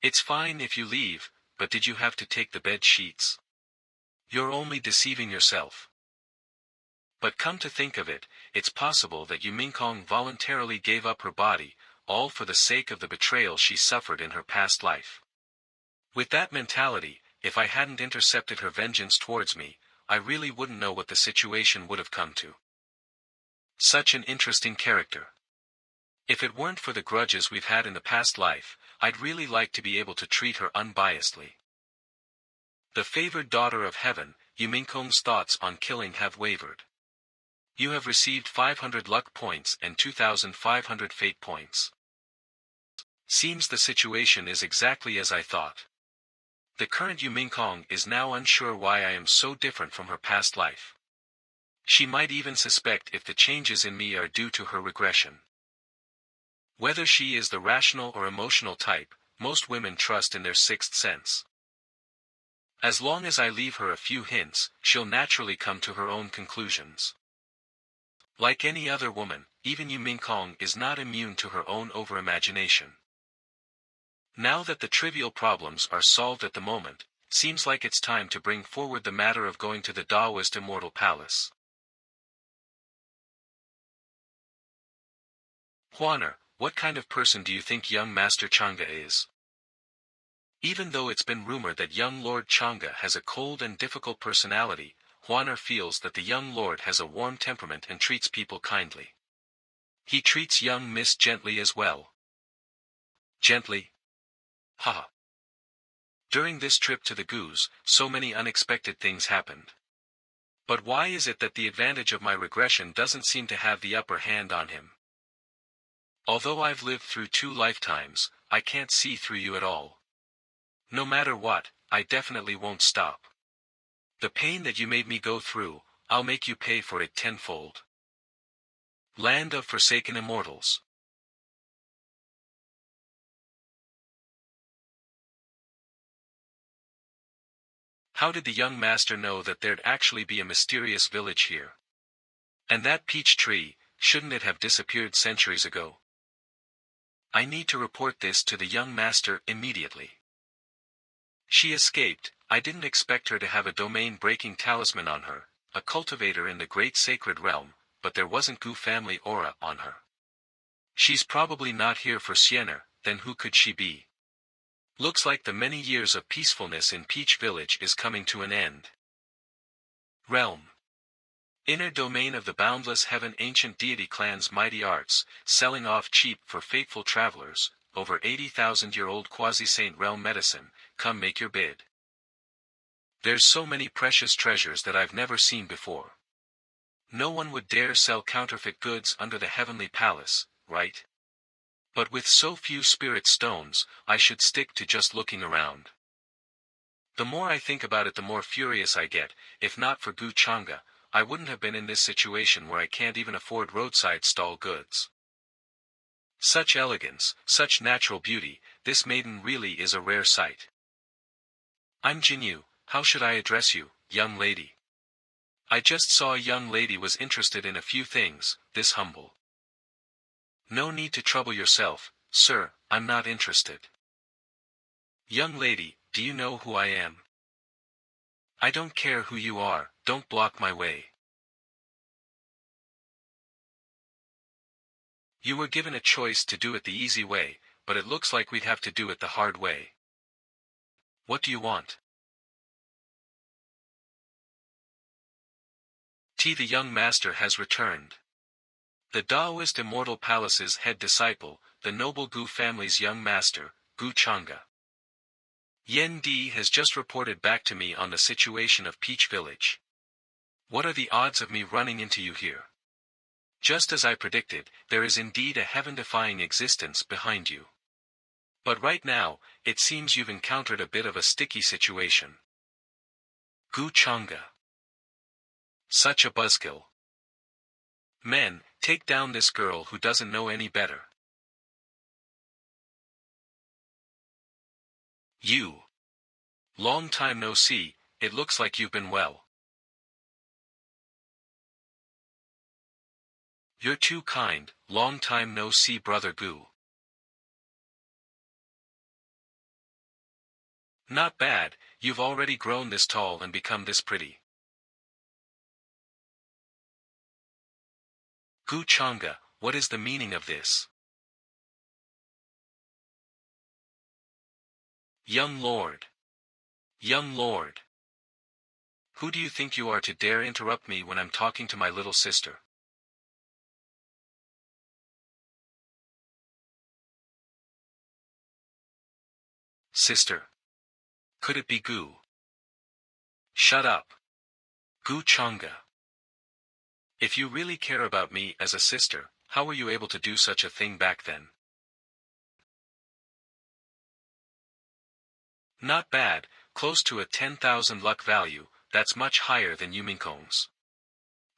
It's fine if you leave, but did you have to take the bed sheets? You're only deceiving yourself. But come to think of it, it's possible that Yu Mingkong voluntarily gave up her body, all for the sake of the betrayal she suffered in her past life. With that mentality, if I hadn't intercepted her vengeance towards me, I really wouldn't know what the situation would have come to. Such an interesting character. If it weren't for the grudges we've had in the past life, I'd really like to be able to treat her unbiasedly. The favored daughter of heaven, Yu Mingkong's thoughts on killing have wavered. You have received 500 luck points and 2,500 fate points. Seems the situation is exactly as I thought. The current Yu Mingkong is now unsure why I am so different from her past life. She might even suspect if the changes in me are due to her regression. Whether she is the rational or emotional type, most women trust in their sixth sense. As long as I leave her a few hints, she'll naturally come to her own conclusions. Like any other woman, even Yu Mingkong is not immune to her own overimagination. Now that the trivial problems are solved at the moment, seems like it's time to bring forward the matter of going to the Taoist Immortal Palace. Huaner, what kind of person do you think young Master Chang'e is? Even though it's been rumored that young Lord Chang'e has a cold and difficult personality, Huaner feels that the young lord has a warm temperament and treats people kindly. He treats young Miss gently as well. Gently? Haha. During this trip to the Goose, so many unexpected things happened. But why is it that the advantage of my regression doesn't seem to have the upper hand on him? Although I've lived through 2 lifetimes, I can't see through you at all. No matter what, I definitely won't stop. The pain that you made me go through, I'll make you pay for it tenfold. Land of Forsaken Immortals. How did the young master know that there'd actually be a mysterious village here? And that peach tree, shouldn't it have disappeared centuries ago? I need to report this to the young master immediately. She escaped. I didn't expect her to have a domain-breaking talisman on her, a cultivator in the great sacred realm, but there wasn't Gu family aura on her. She's probably not here for Sienna, then who could she be? Looks like the many years of peacefulness in Peach Village is coming to an end. Realm. Inner domain of the boundless heaven, ancient deity clan's mighty arts, selling off cheap for faithful travelers, over 80,000-year-old quasi-saint realm medicine, come make your bid. There's so many precious treasures that I've never seen before. No one would dare sell counterfeit goods under the heavenly palace, right? But with so few spirit stones, I should stick to just looking around. The more I think about it, the more furious I get. If not for Gu Chang'e, I wouldn't have been in this situation where I can't even afford roadside stall goods. Such elegance, such natural beauty, this maiden really is a rare sight. I'm Jinyu, how should I address you, young lady? I just saw a young lady was interested in a few things, this humble. No need to trouble yourself, sir, I'm not interested. Young lady, do you know who I am? I don't care who you are, don't block my way. You were given a choice to do it the easy way, but it looks like we'd have to do it the hard way. What do you want? The young master has returned. The Taoist Immortal Palace's head disciple, the noble Gu family's young master, Gu Chang'e. Yen Di has just reported back to me on the situation of Peach Village. What are the odds of me running into you here? Just as I predicted, there is indeed a heaven-defying existence behind you. But right now, it seems you've encountered a bit of a sticky situation. Gu Chang'e. Such a buzzkill. Men, take down this girl who doesn't know any better. You. Long time no see, it looks like you've been well. You're too kind, long time no see brother Gu. Not bad, you've already grown this tall and become this pretty. Gu Changa, what is the meaning of this? Young lord. Young lord. Who do you think you are to dare interrupt me when I'm talking to my little sister? Sister. Could it be Gu? Shut up. Gu Changa. If you really care about me as a sister, how were you able to do such a thing back then? Not bad, close to a 10,000 luck value, that's much higher than Yumingkong's.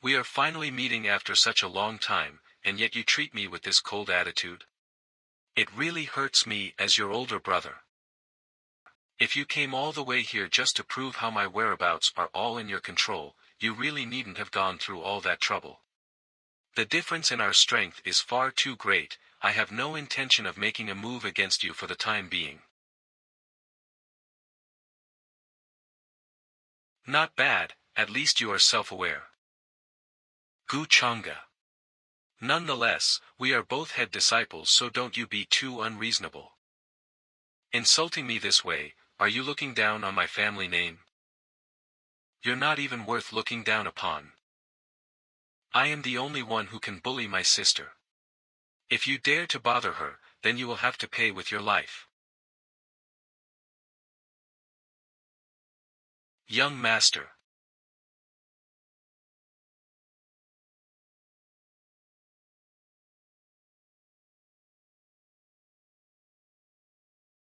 We are finally meeting after such a long time, and yet you treat me with this cold attitude? It really hurts me as your older brother. If you came all the way here just to prove how my whereabouts are all in your control, you really needn't have gone through all that trouble. The difference in our strength is far too great. I have no intention of making a move against you for the time being. Not bad, at least you are self-aware. Gu Changa. Nonetheless, we are both head disciples, so don't you be too unreasonable. Insulting me this way, are you looking down on my family name? You're not even worth looking down upon. I am the only one who can bully my sister. If you dare to bother her, then you will have to pay with your life. Young master.